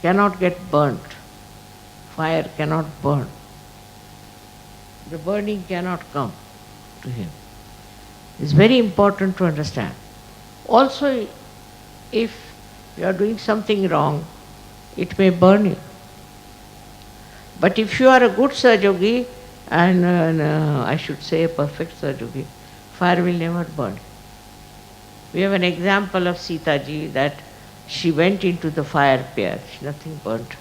cannot get burnt. Fire cannot burn. The burning cannot come to him. It's very important to understand. Also, if you are doing something wrong, it may burn you. But if you are a good Sahajogi, and I should say a perfect Sahajogi, fire will never burn. We have an example of Sita ji that she went into the fire pit, nothing burnt.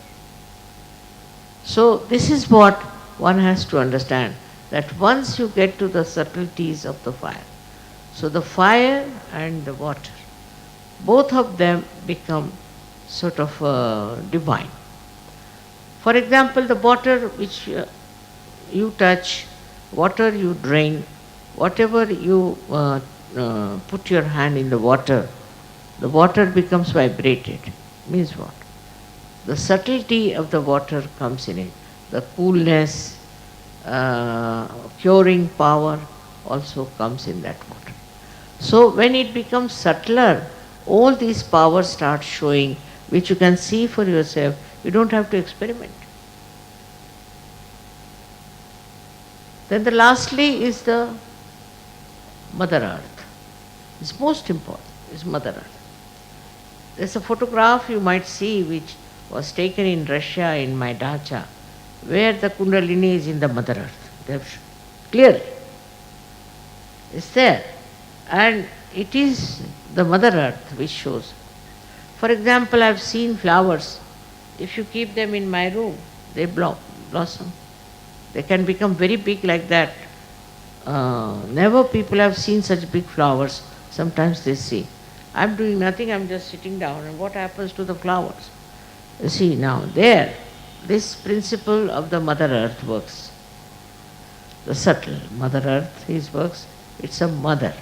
So this is what one has to understand, that once you get to the subtleties of the fire, so the fire and the water, both of them become sort of divine. For example, the water which you touch, water you drink, whatever you put your hand in the water becomes vibrated. Means what? The subtlety of the water comes in it. The coolness, curing power also comes in that water. So when it becomes subtler, all these powers start showing, which you can see for yourself. You don't have to experiment. Then the lastly is the Mother Earth. It's most important, is Mother Earth. There's a photograph you might see which was taken in Russia in my dacha, where the Kundalini is in the Mother Earth. They've clearly. It's there. And it is the Mother Earth which shows. For example, I've seen flowers. If you keep them in my room, they blossom. They can become very big like that. Never people have seen such big flowers. Sometimes they see. I'm doing nothing, I'm just sitting down, and what happens to the flowers? You see now, there, this principle of the Mother Earth works. The subtle Mother Earth, his works, it's a mother.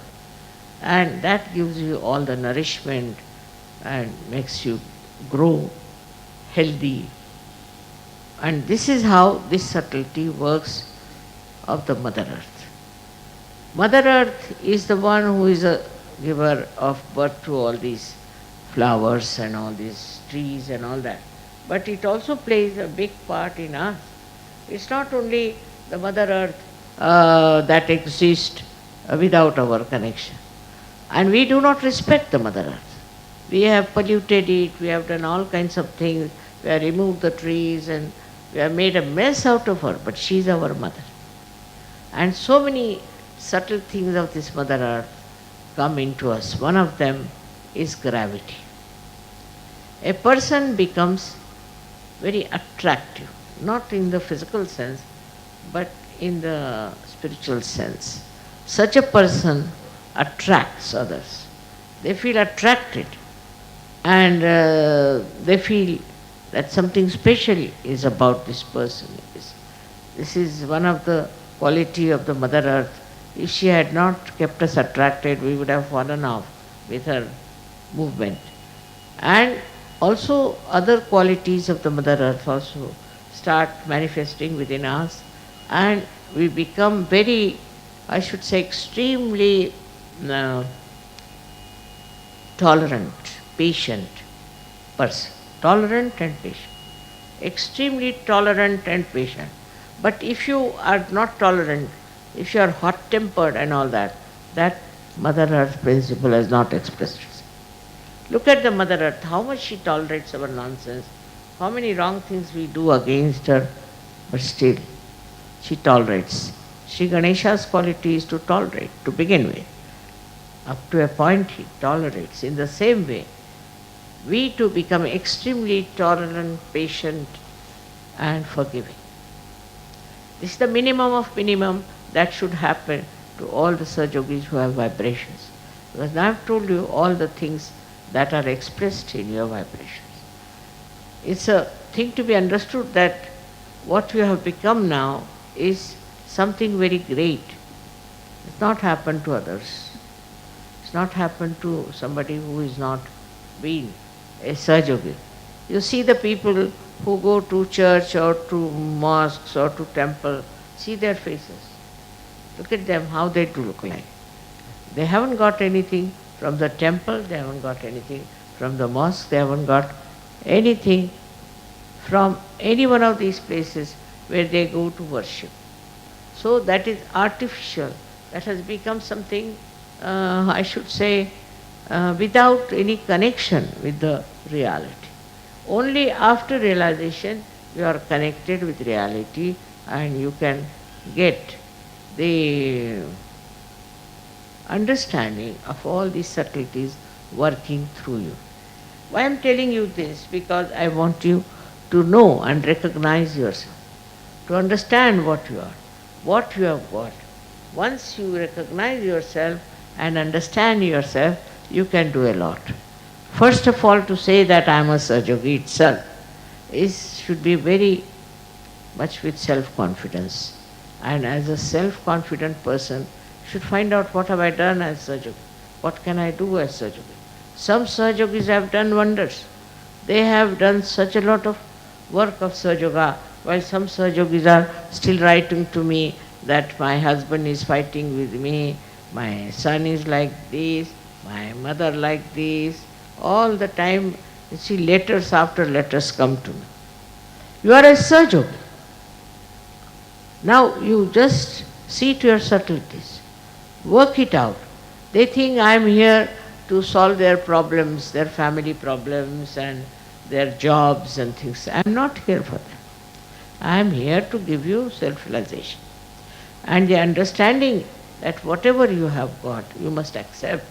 And that gives you all the nourishment and makes you grow healthy. And this is how this subtlety works of the Mother Earth. Mother Earth is the one who is a giver of birth to all these flowers and all these trees and all that. But it also plays a big part in us. It's not only the Mother Earth that exists without our connection. And we do not respect the Mother Earth. We have polluted it, we have done all kinds of things, we have removed the trees and we have made a mess out of her, but she is our mother. And so many subtle things of this Mother Earth come into us. One of them is gravity. A person becomes very attractive, not in the physical sense, but in the spiritual sense. Such a person attracts others. They feel attracted and they feel that something special is about this person. This is one of the quality of the Mother Earth. If she had not kept us attracted, we would have fallen off with her movement. And also other qualities of the Mother Earth also start manifesting within us, and we become very, I should say, extremely tolerant, patient person. Tolerant and patient. Extremely tolerant and patient. But if you are not tolerant, if you are hot-tempered and all that, that Mother Earth principle has not expressed itself. Look at the Mother Earth, how much she tolerates our nonsense, how many wrong things we do against her, but still she tolerates. Sri Ganesha's quality is to tolerate, to begin with. Up to a point he tolerates. In the same way, we too become extremely tolerant, patient and forgiving. This is the minimum of minimum that should happen to all the Sahaja-yogis who have vibrations. Because I have told you all the things that are expressed in your vibrations. It's a thing to be understood that what you have become now is something very great. It's not happened to others. It's not happened to somebody who is not been a Sahaja-yogi. You see the people who go to church or to mosques or to temple, see their faces. Look at them, how they do look like. They haven't got anything from the temple, they haven't got anything from the mosque, they haven't got anything from any one of these places where they go to worship. So that is artificial. That has become something, I should say, without any connection with the reality. Only after realization you are connected with reality and you can get the understanding of all these subtleties working through you. Why I am telling you this? Because I want you to know and recognize yourself, to understand what you are, what you have got. Once you recognize yourself and understand yourself, you can do a lot. First of all, to say that I am a Sahaja-yogi itself should be very much with self-confidence. And as a self-confident person, should find out what have I done as Sahaja-yogi, what can I do as Sahaja-yogi. Some Sahaja-yogis have done wonders. They have done such a lot of work of Sahaja-yoga, while some Sahaja-yogis are still writing to me that my husband is fighting with me, my son is like this, my mother like this. All the time, you see, letters after letters come to me. You are a Sahaja-yogi. Now you just see to your subtleties. Work it out. They think I am here to solve their problems, their family problems and their jobs and things. I am not here for that. I am here to give you self-realization. And the understanding that whatever you have got, you must accept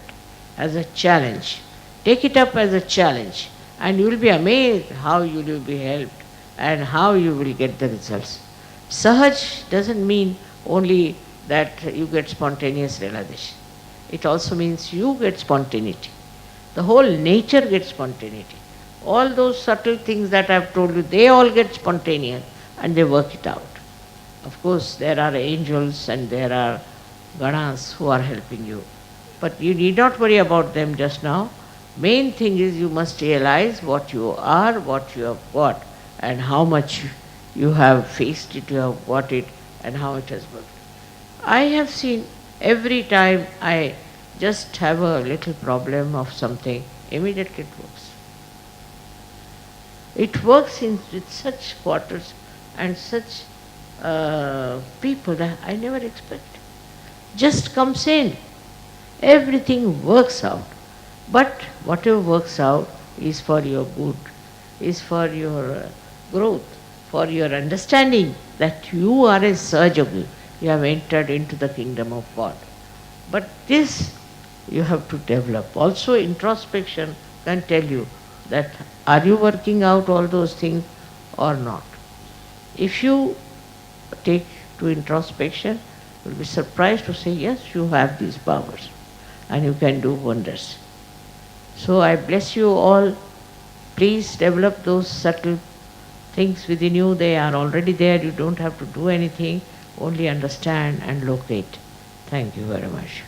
as a challenge. Take it up as a challenge and you will be amazed how you will be helped and how you will get the results. Sahaj doesn't mean only that you get spontaneous realization. It also means you get spontaneity. The whole nature gets spontaneity. All those subtle things that I have told you, they all get spontaneous and they work it out. Of course, there are angels and there are ganas who are helping you. But you need not worry about them just now. Main thing is you must realize what you are, what you have got, and how much you have faced it, you have got it, and how it has worked. I have seen every time I just have a little problem of something, Immediately it works. It works with such quarters and such people that I never expect. Just comes in. Everything works out. But whatever works out is for your good, is for your growth, for your understanding that you are a surgical. You have entered into the kingdom of God. But this you have to develop. Also introspection can tell you that are you working out all those things or not. If you take to introspection, you will be surprised to say, yes, you have these powers and you can do wonders. So I bless you all. Please develop those subtle things within you. They are already there. You don't have to do anything. Only understand and locate. Thank you very much.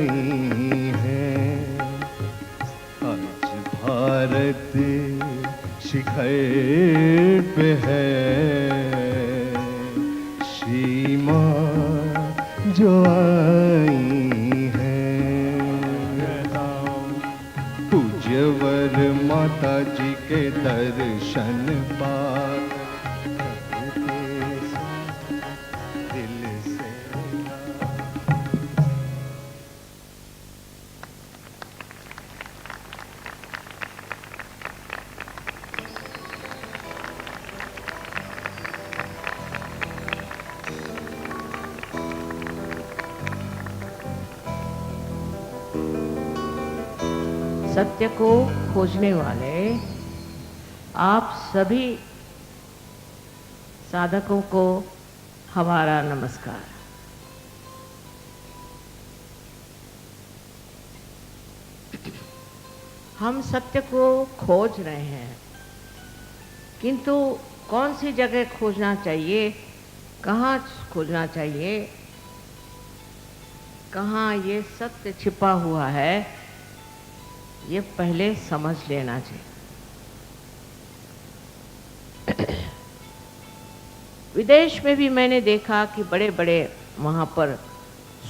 है। आज भारत शिखर पे है, सीमा जो आई है। पूज्यवर माता जी के दर्शन पाकर दिल से सत्य को खोजने वाले आप सभी साधकों को हमारा नमस्कार। हम सत्य को खोज रहे हैं, किंतु कौन सी जगह खोजना चाहिए, कहाँ खोजना चाहिए, कहाँ ये सत्य छिपा हुआ है, ये पहले समझ लेना चाहिए। विदेश में भी मैंने देखा कि बड़े बड़े वहाँ पर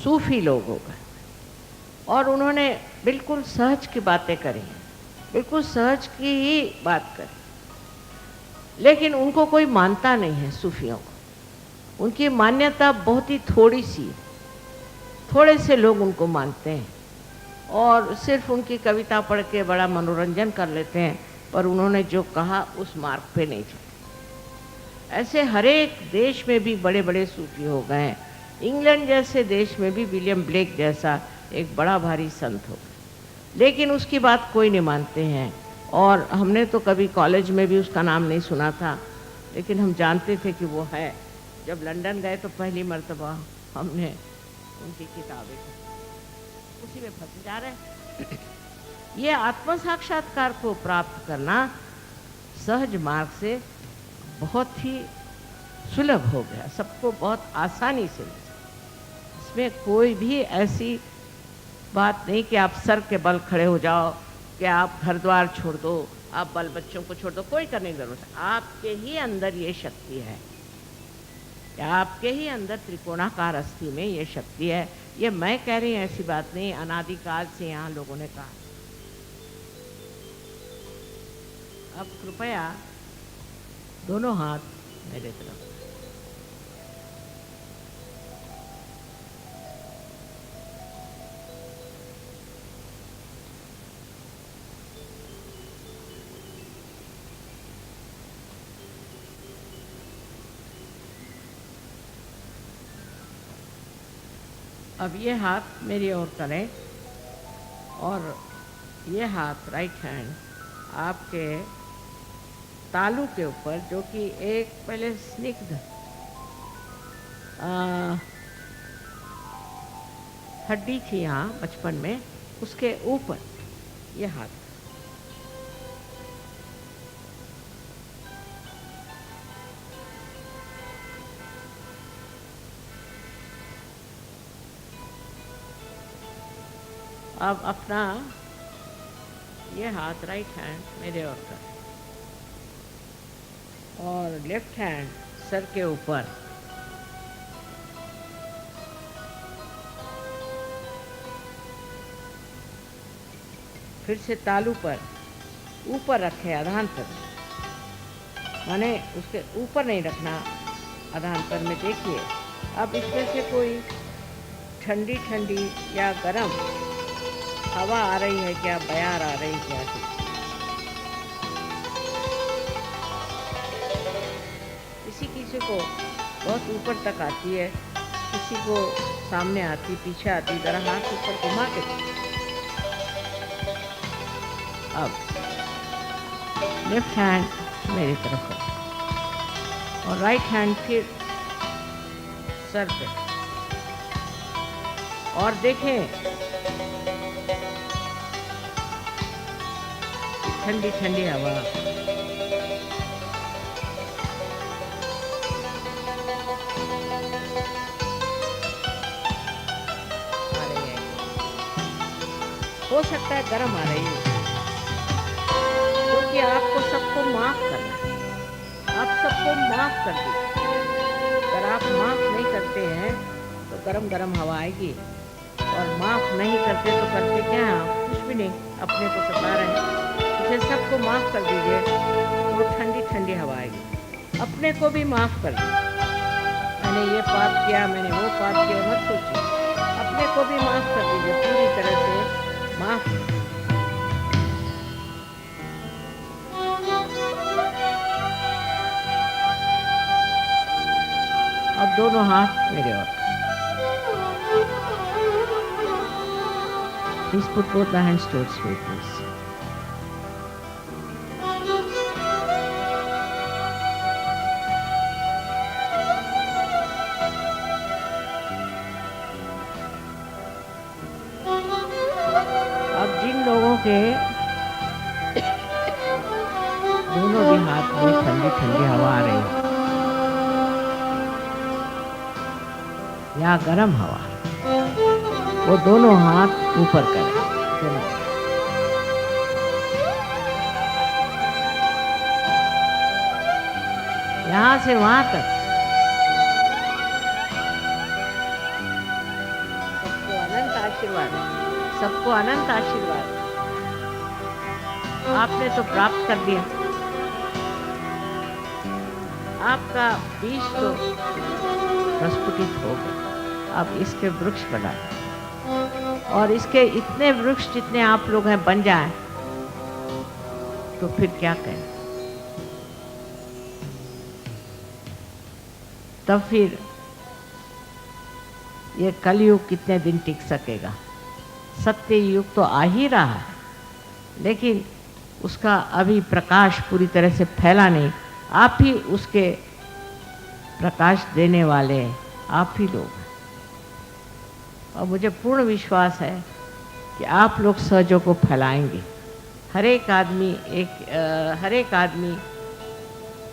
सूफी लोग हो गए और उन्होंने बिल्कुल सहज की बातें करी, बिल्कुल सहज की ही बात करी, लेकिन उनको कोई मानता नहीं है। सूफियों को उनकी मान्यता बहुत ही थोड़ी सी, थोड़े से लोग उनको मानते हैं और सिर्फ उनकी कविता पढ़ के बड़ा मनोरंजन कर लेते हैं, पर उन्होंने जो कहा उस मार्ग पे नहीं चले। ऐसे हर एक देश में भी बड़े बड़े सूफी हो गए हैं। इंग्लैंड जैसे देश में भी विलियम ब्लेक जैसा एक बड़ा भारी संत हो गया, लेकिन उसकी बात कोई नहीं मानते हैं। और हमने तो कभी कॉलेज में भी उसका नाम नहीं सुना था, लेकिन हम जानते थे कि वो है। जब लंदन गए तो पहली मर्तबा हमने उनकी किताबें उसी में फंसे जा रहे हैं। ये आत्म साक्षात्कार को प्राप्त करना सहज मार्ग से बहुत ही सुलभ हो गया, सबको बहुत आसानी से। इसमें कोई भी ऐसी बात नहीं कि आप सर के बल खड़े हो जाओ, कि आप घर द्वार छोड़ दो, आप बाल बच्चों को छोड़ दो, कोई करने की जरूरत है। आपके ही अंदर ये शक्ति है, आपके ही अंदर त्रिकोणाकार अस्थि में ये शक्ति है। ये मैं कह रही हूँ, ऐसी बात नहीं, अनादिकाल से यहाँ लोगों ने कहा। अब कृपया दोनों हाथ मेरे तरफ। अब ये हाथ मेरी ओर करें और ये हाथ राइट हैंड आपके तालू के ऊपर, जो कि एक पहले स्निग्ध हड्डी थी यहाँ बचपन में, उसके ऊपर ये हाथ। अब अपना ये हाथ राइट हैंड मेरे ओर कर और लेफ्ट हैंड सर के ऊपर। फिर से तालू पर ऊपर रखे अधांतर, माने उसके ऊपर नहीं रखना, अधांतर में। देखिए अब इसमें से कोई ठंडी ठंडी या गर्म हवा आ रही है क्या, बयार आ रही क्या? किसी किसी को बहुत ऊपर तक आती है, किसी को सामने आती, पीछे आती। जरा हाथ ऊपर घुमा के। अब लेफ्ट हैंड मेरी तरफ और राइट हैंड फिर सर पे, और देखें ठंडी ठंडी हवा आ रही है। हो सकता है गर्म आ रही हो, क्योंकि आपको सबको माफ करना है। आप सबको माफ कर दीजिए। अगर आप माफ नहीं करते हैं तो गरम गरम हवा आएगी, और माफ नहीं करते तो करते क्या हैं आप? कुछ भी नहीं, अपने को सता रहे हैं। इसे सबको माफ कर दीजिए तो ठंडी ठंडी हवा आएगी। अपने को भी माफ कर दीजिए। मैंने ये पाप किया, मैंने वो पाप किया, मत सोचिए। अपने को भी माफ कर दीजिए, पूरी तरह से माफ। अब दोनों हाथ मेरे ओर। Please put both the hands towards me, please. अब जिन लोगों के दोनों भी हाथ में ठंडी ठंडी हवा आ रही है या गर्म हवा, वो दोनों हाथ ऊपर करें। दोनों यहाँ से वहां तक सबको अनंत आशीर्वाद, सबको अनंत आशीर्वाद। आपने तो प्राप्त कर दिया, आपका बीज तो प्रस्फुटित हो गया। अब इसके वृक्ष बनाए, और इसके इतने वृक्ष जितने आप लोग हैं बन जाएं, तो फिर क्या कहें? तब फिर ये कलयुग कितने दिन टिक सकेगा? सत्य युग तो आ ही रहा है, लेकिन उसका अभी प्रकाश पूरी तरह से फैला नहीं। आप ही उसके प्रकाश देने वाले, आप ही लोग हैं। और मुझे पूर्ण विश्वास है कि आप लोग सहजों को फैलाएंगे। हर एक आदमी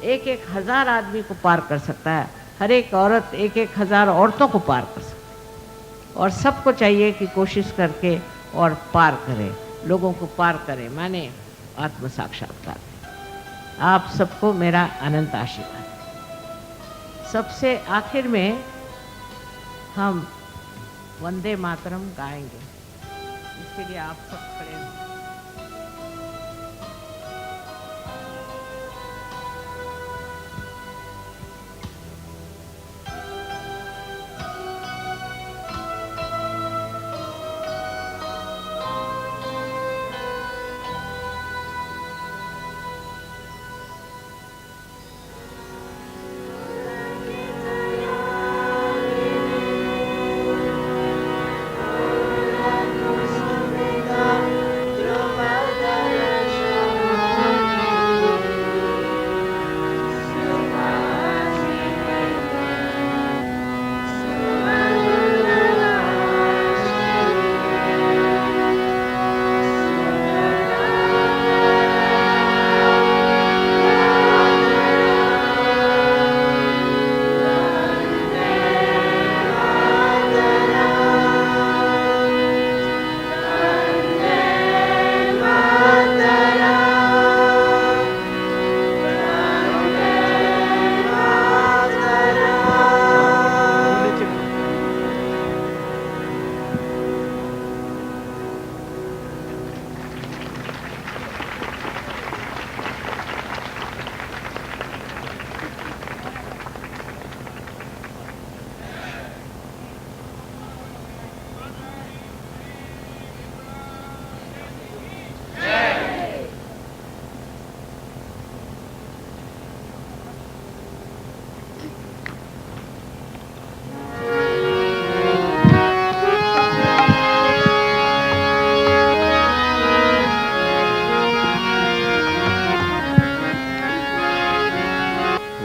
एक एक हजार आदमी को पार कर सकता है। हर एक औरत एक एक हजार औरतों को पार कर सकती है। और सबको चाहिए कि कोशिश करके और पार करें, लोगों को पार करें, माने आत्म साक्षात्कार। आप सबको मेरा अनंत आशीर्वाद। सबसे आखिर में हम वंदे मातरम गाएंगे। इसके लिए आप सब खड़े हैं।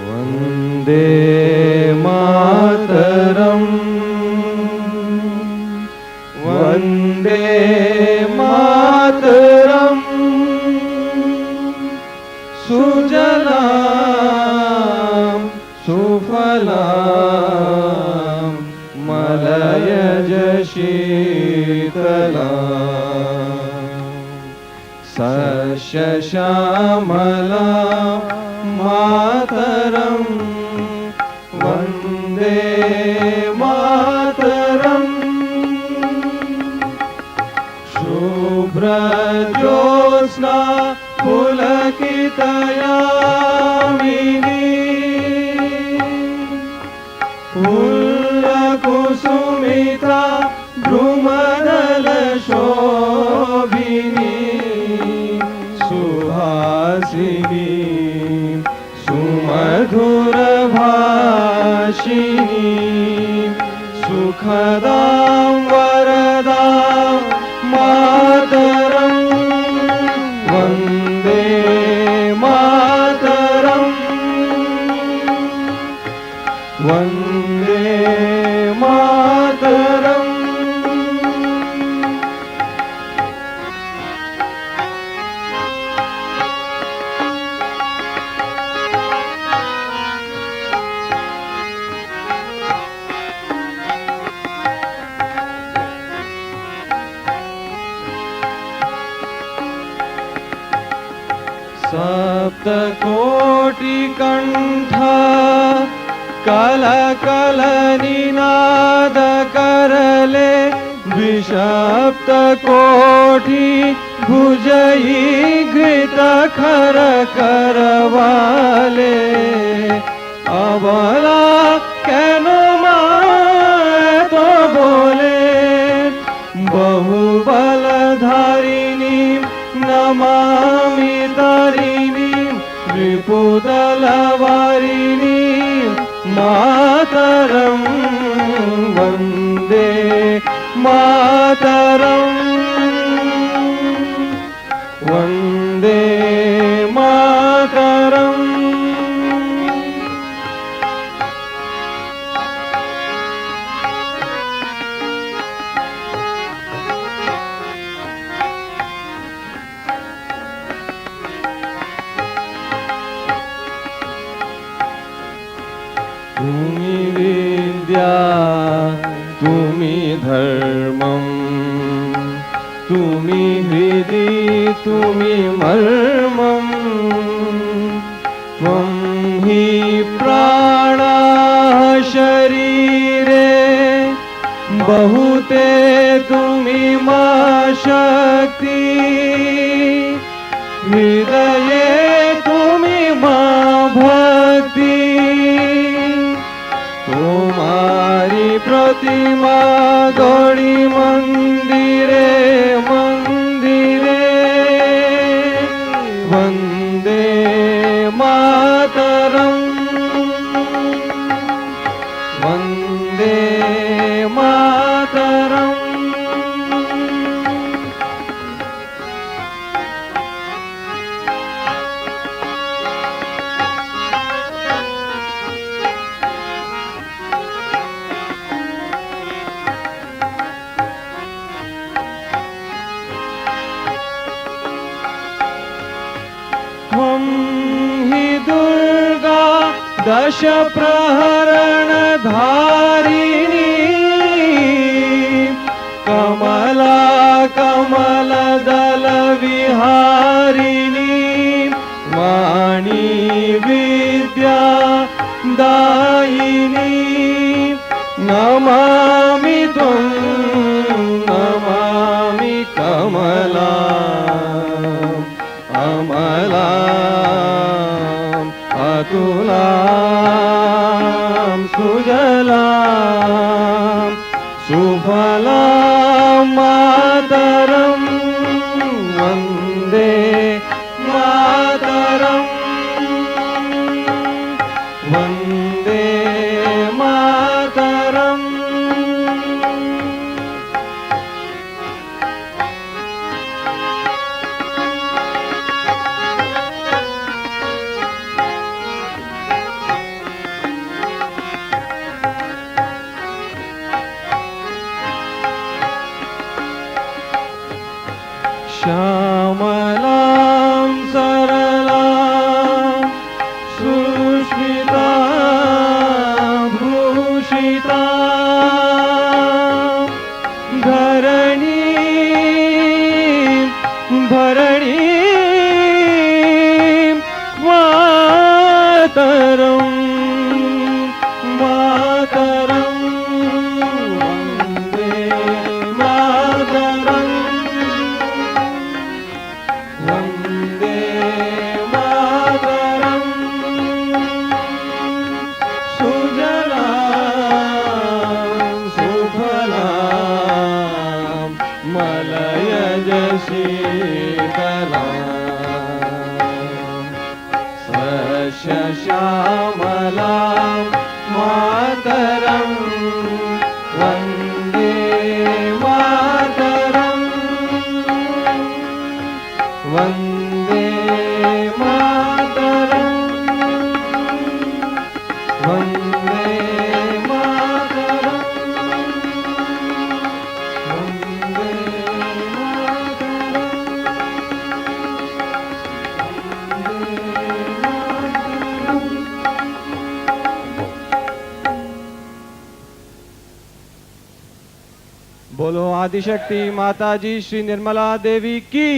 वन्दे मातरम् वन्दे मातरम् सुजलां सुफलां मलयज शीतलाम् सस्यश्यामला मातरं वन्दे मातरम् शुभ्रज्योत्स्ना पुलकितयामिनी फुल्लकुसुमिता द्रुमदलशोभिनी सुहासिनी सुमधुरभाषिणी सुखदां वरदां मातरं वन्दे मातरम् वन्दे मातरम् सप्तकोटिकण्ठ कलकलनिनाद करले द्विसप्तकोटि भुजयीघृत खर करवाले अबला केन तो बोले बहुबलधारिणी नमामि तारिणी रिपुदलवारिणी मातरं वन्दे मातरं वन्दे मातरम् तुमी विद्या तुमी धर्मं तुमी हृदि तुमी मर्मं त्वं हि प्राणः शरीरे बहुते तुमी मा शक्ति हृदये तुमी मा भक्ति तुम्हारी प्रतिमा गौरी मंदिरे मंदिरे वन्दे मातरम् वन्दे मातरम् त्वं हि दुर्गा दश प्रहरण धारिणी कमला कमलदल विहारिणी वाणी विद्या दायिनी नमामि त्वं नमामि कमला अमलाम् अतुलां सुजलां सुफलां मातरं वन्दे मातरं वन्दे मातरम् श्यामलां सरलां सुष्मिता भूषिता धरणी सुफलां मलयज शीतलां सस्यश्यामलां मातरं वन्दे मातरं वन्दे मातरं वन्दे मातरं वन्दे बोलो आदिशक्ति माता जी श्री निर्मला देवी की।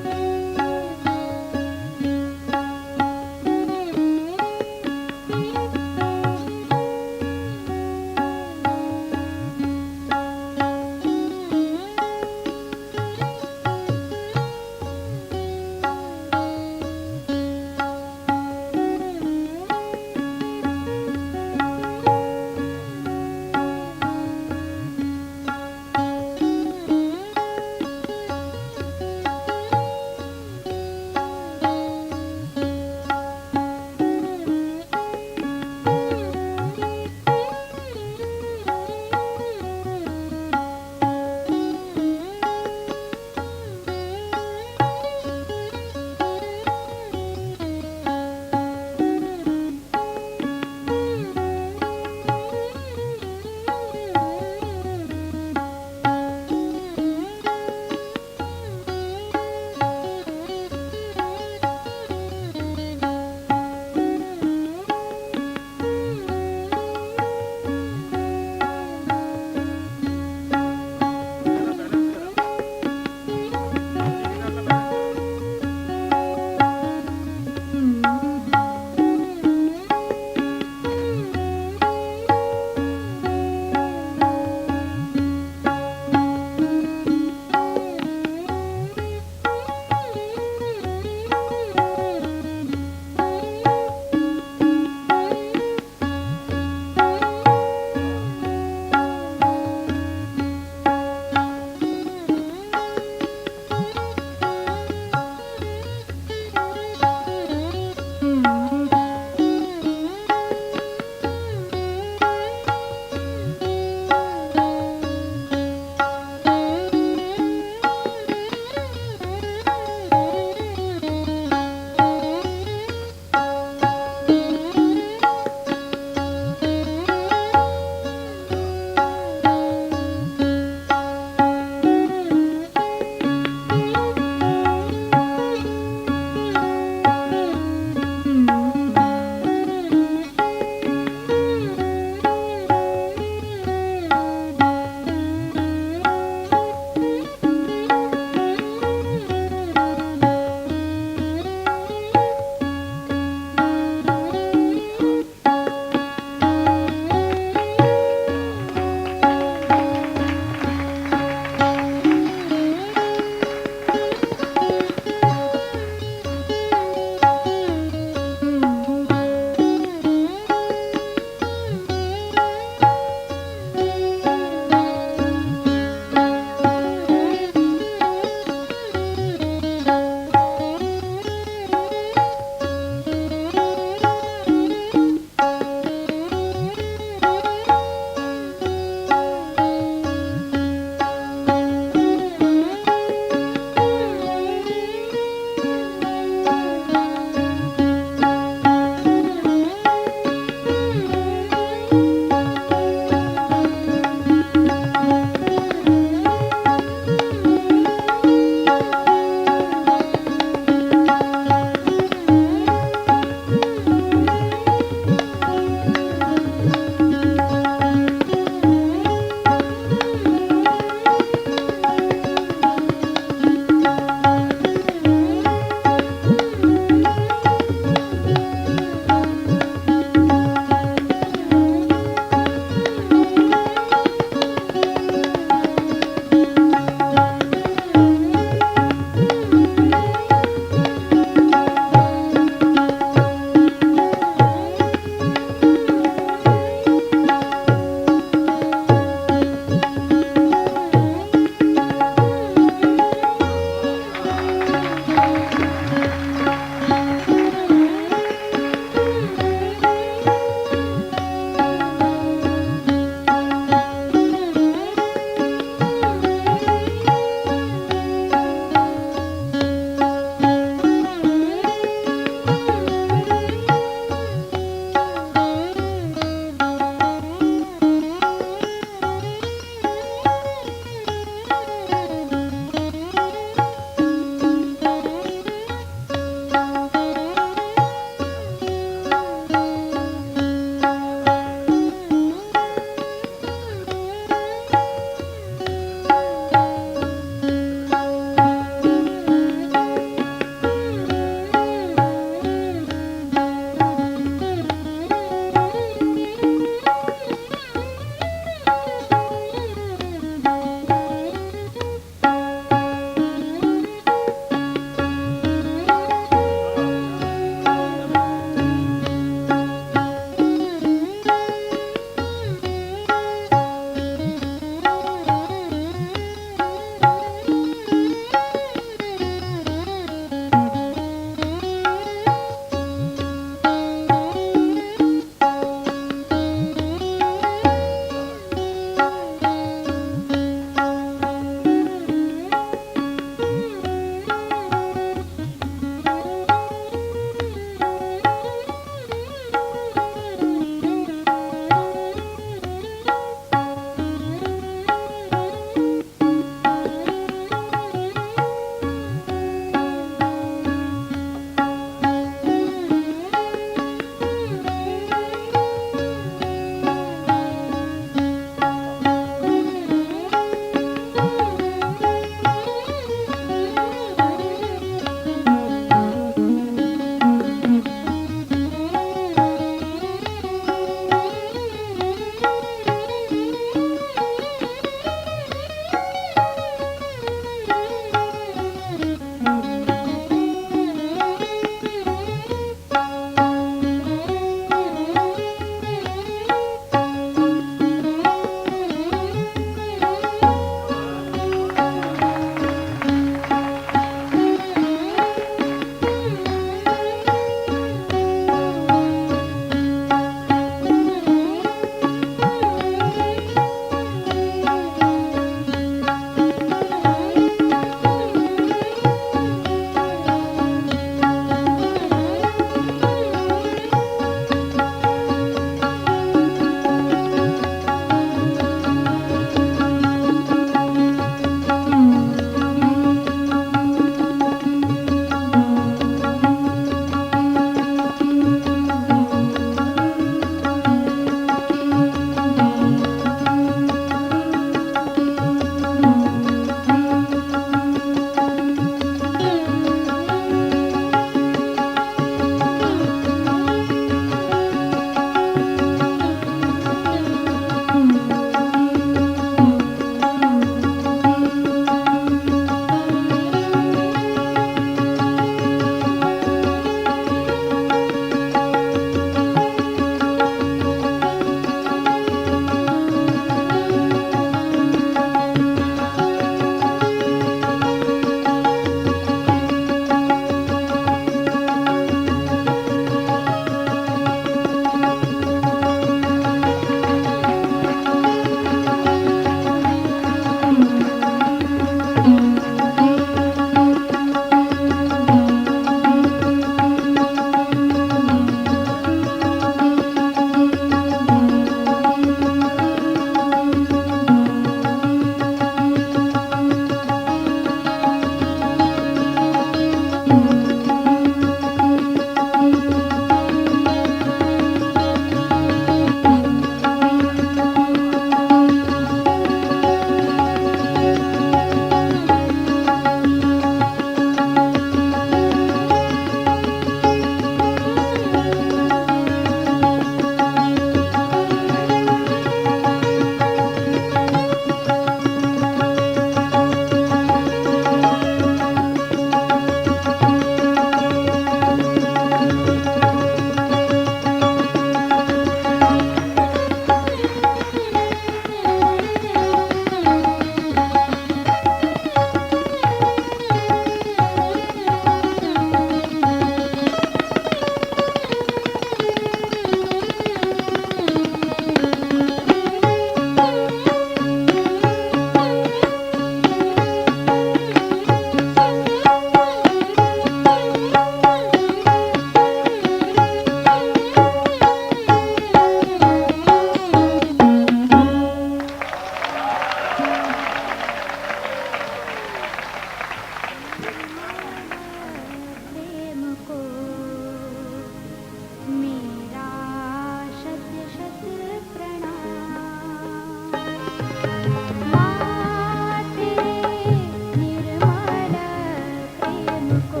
तुमको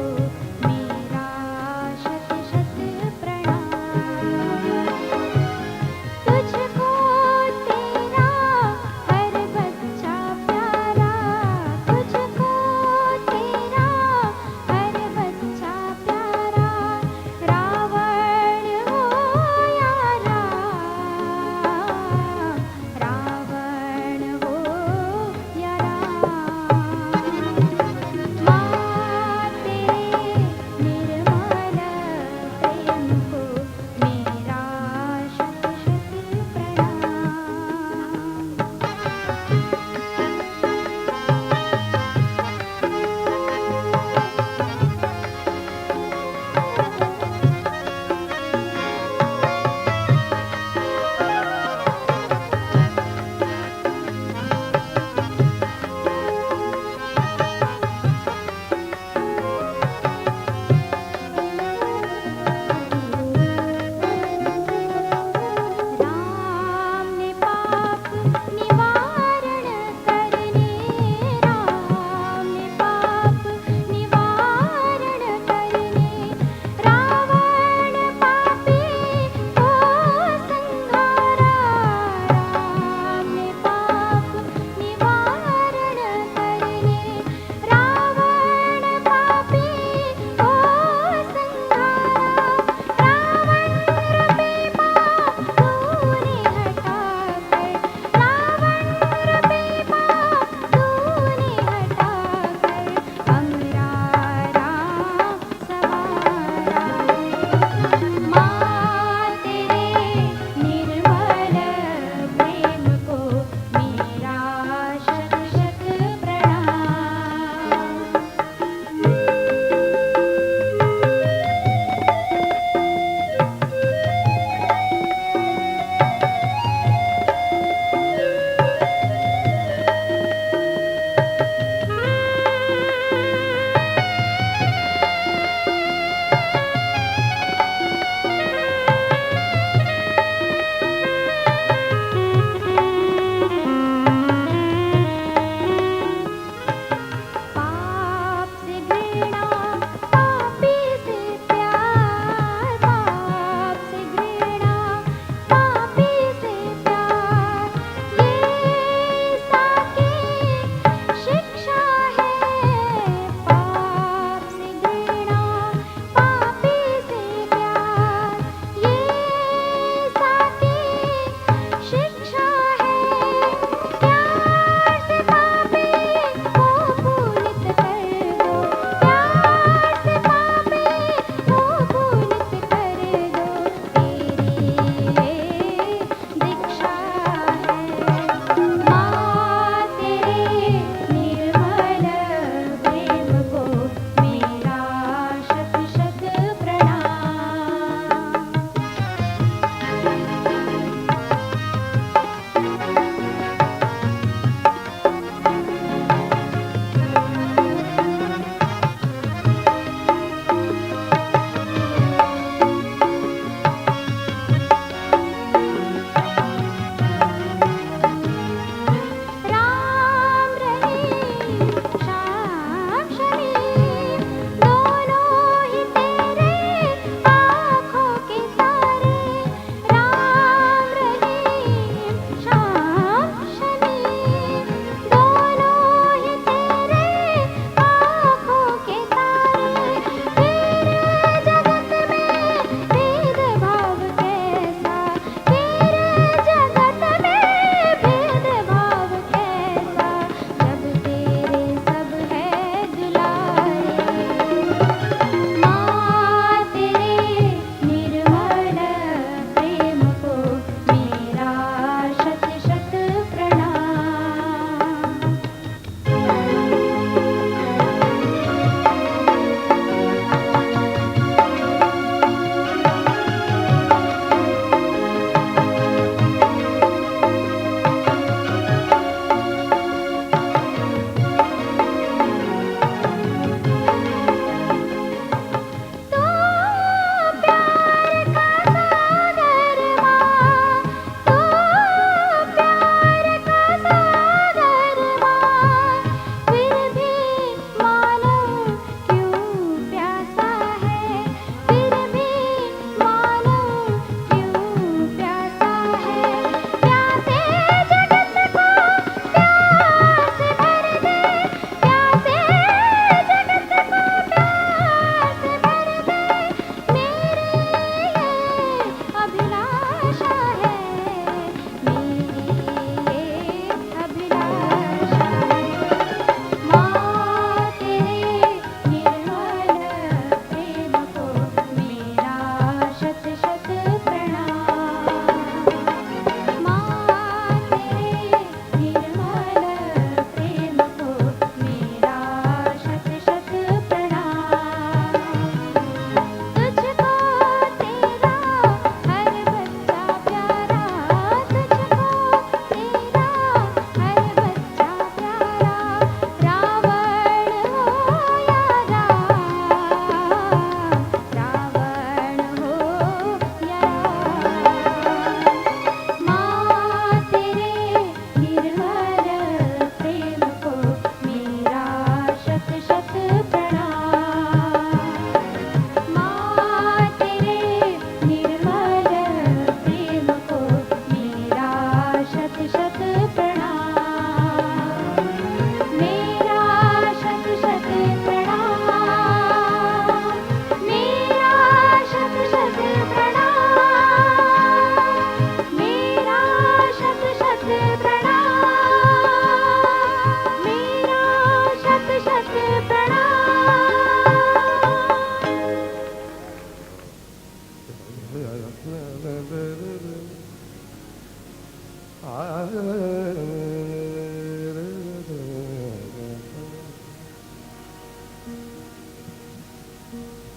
मेरा शत शत प्रणाम। तुझको तेरा हर बच्चा प्यारा, तुझको तेरा हर बच्चा प्यारा, रावण हो या राम, रावण हो या राम। माँ तेरे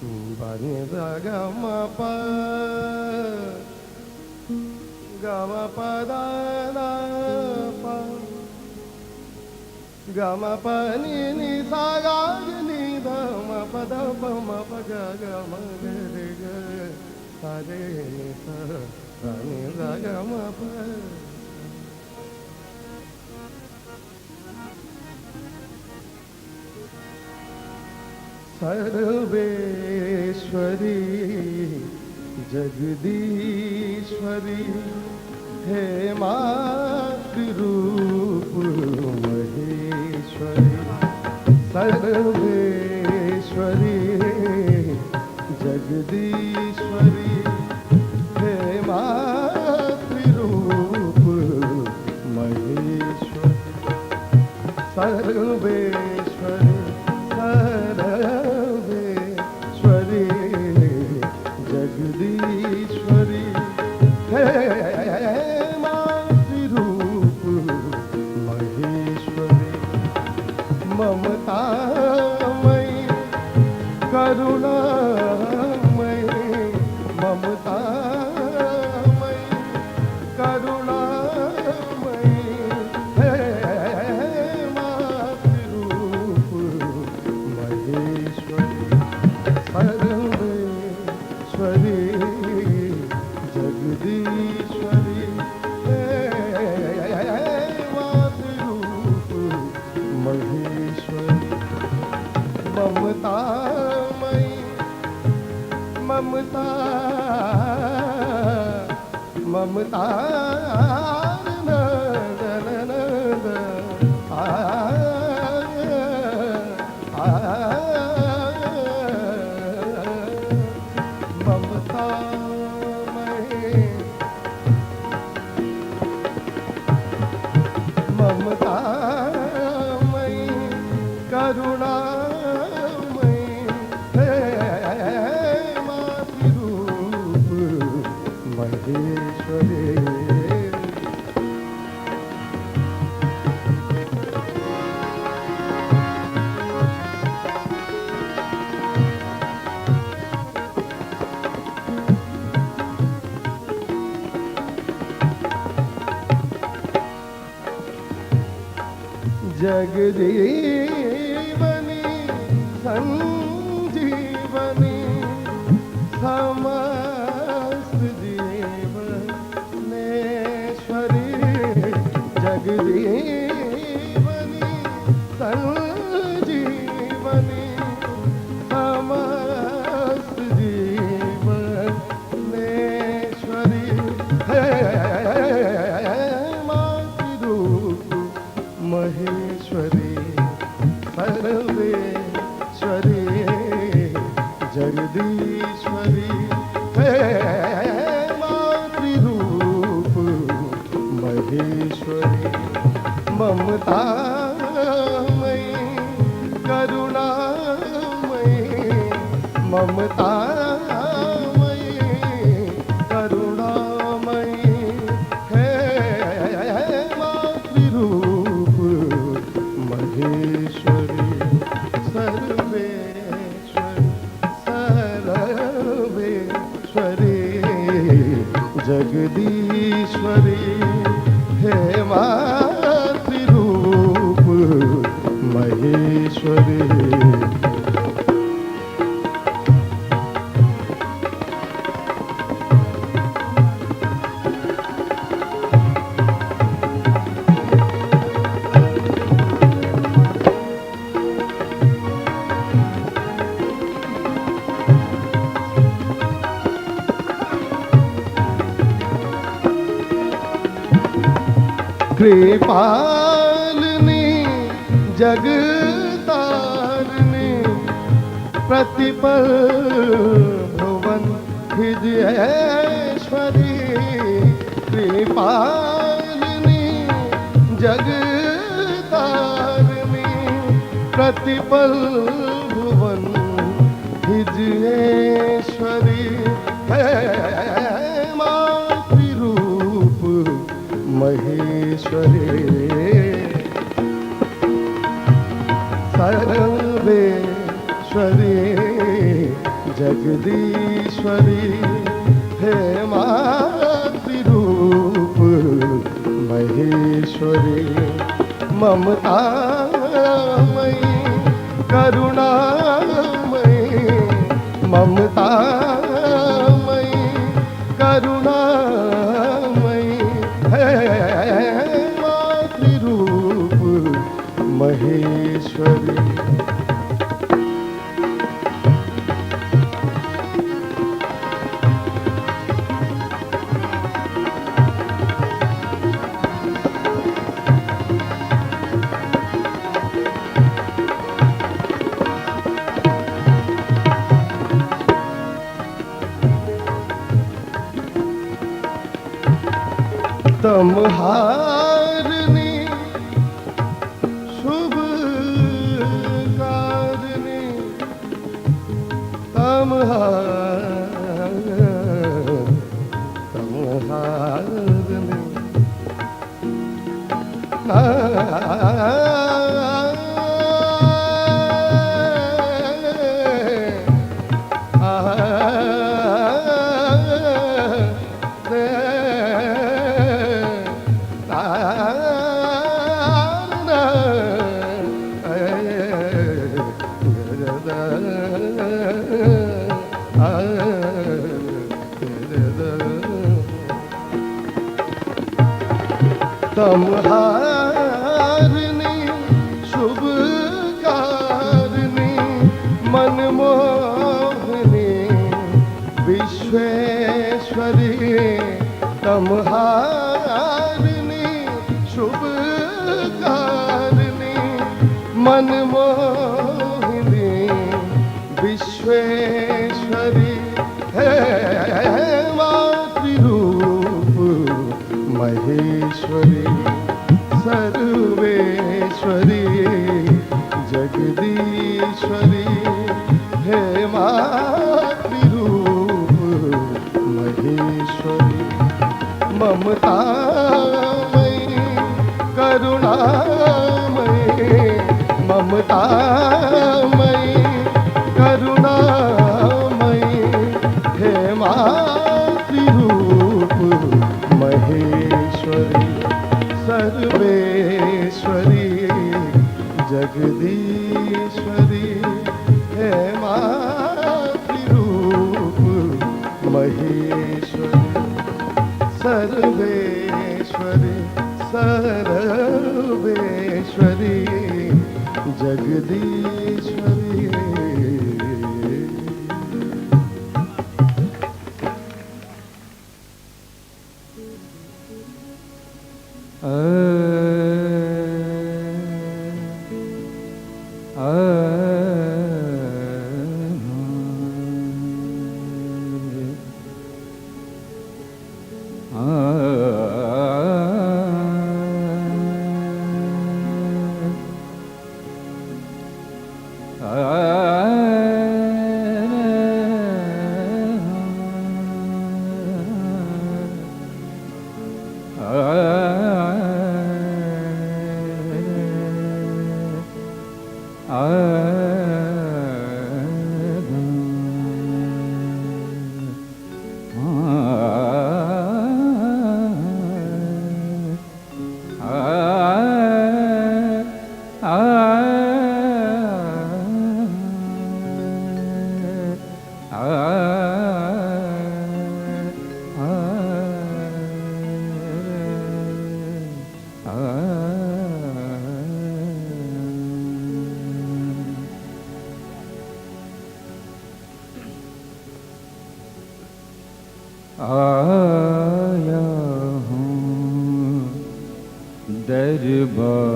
Bani da ga ma pa da da pa ga ma pa ni sa ga ni da ma pa da pa ma pa ga ma re ga sa re ni sa bani da ga ma pa Sarveshwari Jagadishwari हे मातृरूप महेश्वरी सर्वेश्वरी जगदीश्वरी हे मातृरूप महेश्वरी सर्वेश्वरी सर्वेश्वरी जगदीश्वरी हे मातृरूप महेश्वरी ममतामयी करुणामयी ममतामयी करुणामयी हे मातृरूप महेश्वरी सर्वेश्वरी जगदीश्वरी हे मातृरूप महेश्वरी ममतामयी ममता ममता ममतामयी करुणामयी हे मातृरूप महेश्वरी जगजीवनी संजीवनी समस्त जीवनेश्वरी जगजीवनी संजीवनी समस्त जीवनेश्वरी हे मातृरूप महेश्वरी सर्वेश्वरी जगदीश्वरी हे मातृरूप महेश्वरी ममतामयी करुणामयी ममतामयी करुणामयी हे मातृरूप महेश्वरी सर्वेश्वरी सर्वेश्वरी जगदीश्वरी हे मातृरूप महेश्वरी कृपालिनी जगतारिणी प्रतिपल भुवन हृदयेश्वरी कृपालिनी जगतारिणी प्रतिपल भुवन हृदयेश्वरी हे मातृरूप महेश्वरी सर्वेश्वरी जगदीश्वरी हे मातृरूप महेश्वरी ममतामयी करुणामयी ममतामयी करुणामयी है मातृरूप महेश्वरी। तमहारिणी शुभ कारिणी तमहारिणी शुभ कारिणी मनमोहिनी विश्वेश्वरी तमहारिणी शुभ कारिणी मनमोहिनी विश्वेश्वरी है मातृरूप महेश्वरी सर्वेश्वरी जगदीश्वरी हे मातृरूप महेश्वरी ममतामयी करुणामयी ममतामयी करुणामयी हे मातृरूप महेश्वरी सर्वेश्वरी जगदीश्वरी हे मातृरूप महेश्वरी सर्वेश्वरी सर्वेश्वरी जगदीश्वरी। आया हूँ दरबार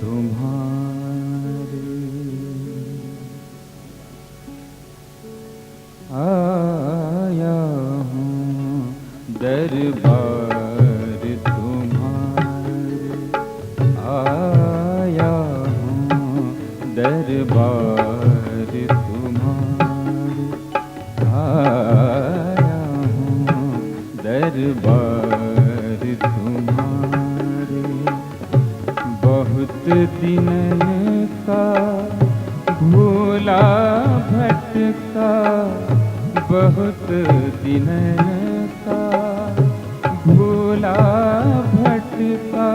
तुम्हारे, आया हूँ दरबार तुम्हारे, आया हूँ दरबार तुम्हारे, आया हूँ दरबार तुम्हारे। बहुत दिन का भूल भोला भटका बहुत दिन का, भोला भटका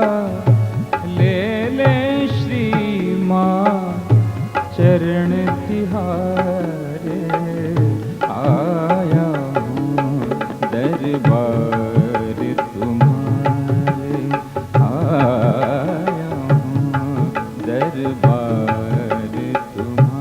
ले ले श्री माँ चरण तिहारे। आया हूँ दरबार तुम्हारे, आया हूँ दरबार तुम्हारे।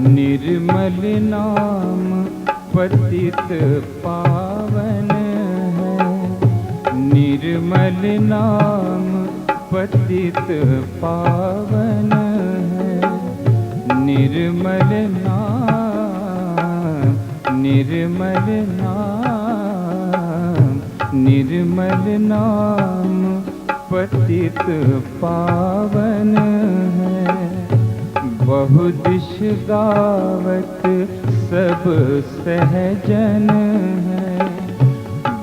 निर्मल नाम पतित पावन है, निर्मल नाम पतित पावन है। निर्मल नाम, निर्मल नाम, निर्मल नाम पतित पावन है। बहुदिश गावत सब सहजन है,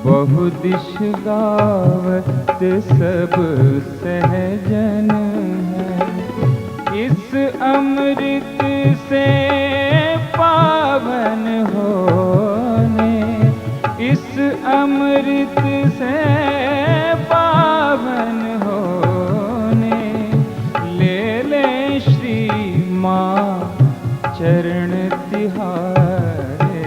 बहुदिश गावत सब सहजन है। इस अमृत से पावन होने, इस अमृत से पावन होने, ले ले श्री माँ चरण तिहारे।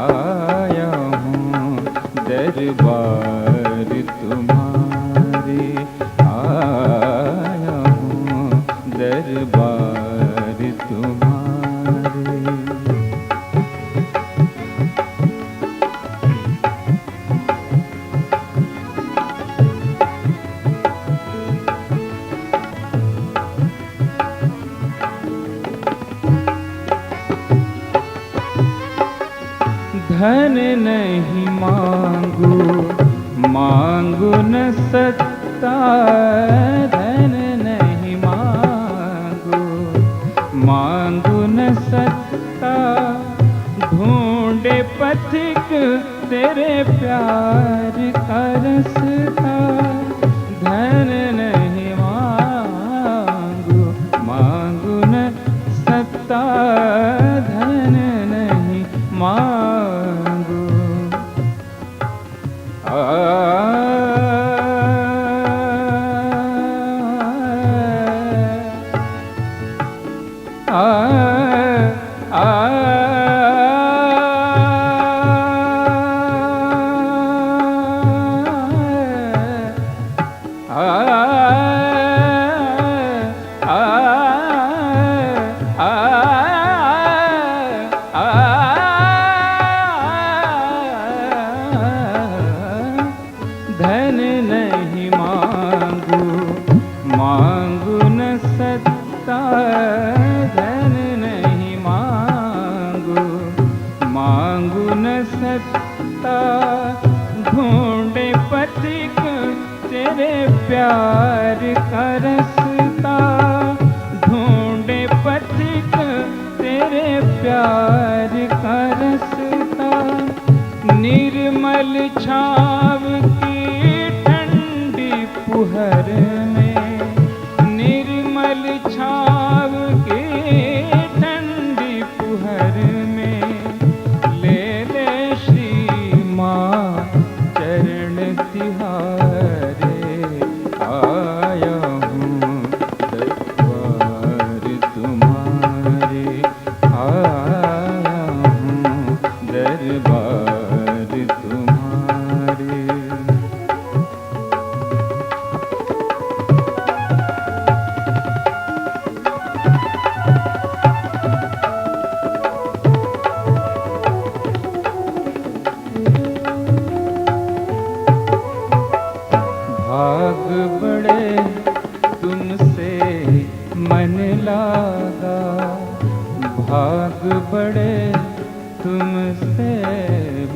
आया हूँ दरबार तुम्हारे, आया हूँ दरबार तुम्हारे। धन नहीं मांगू, मांगू न सत्ता, धन नहीं मांगू, मांगू न सत्ता। ढूंढे पथिक तेरे प्यार का रास्ता। धन नहीं मांगू, मांगू न सत्ता, धन नहीं मांगू। धन नहीं मांगू, मांगू न सत्ता, धन नहीं मांगू, मांगू न सत्ता। ढूंढे पथिक तेरे प्यार का रास्ता। ढूंढे पथिक तेरे प्यार का रास्ता। निर्मल छाव की ठंडी पुहर में, निर्मल छाव की ठंडी पुहर में, ले ले श्री माँ चरण तिहारे। आया हूँ दरबार तुम्हारे, आया हूँ दरबार तुम्हारे। भाग बड़े तुमसे मन लागा, भाग बड़े तुमसे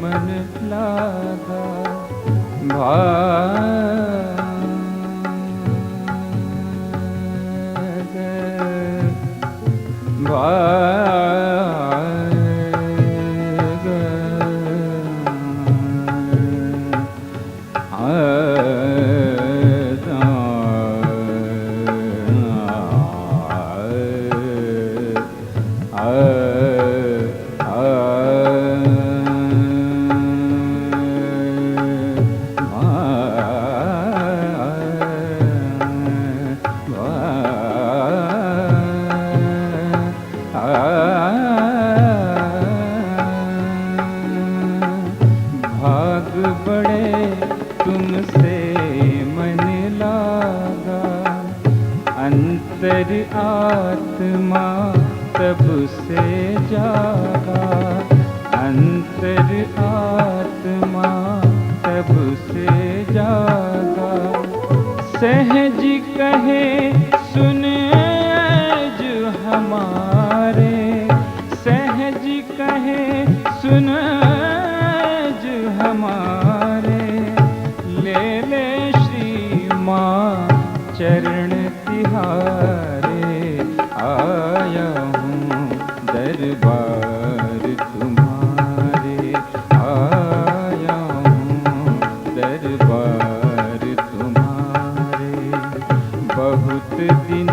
मन लागा। भाग बड़े तुमसे मन लागा, अंतर आत्मा तब से जागा, अंतर आत्मा तब से जागा। सहज कहे सुन जो हमारे, सहज कहे सुन जो हमारे, ले ले श्री माँ चरण तिहारे, आया हूँ दरबार तुम्हारे, आया हूँ दरबार तुम्हारे। बहुत दिन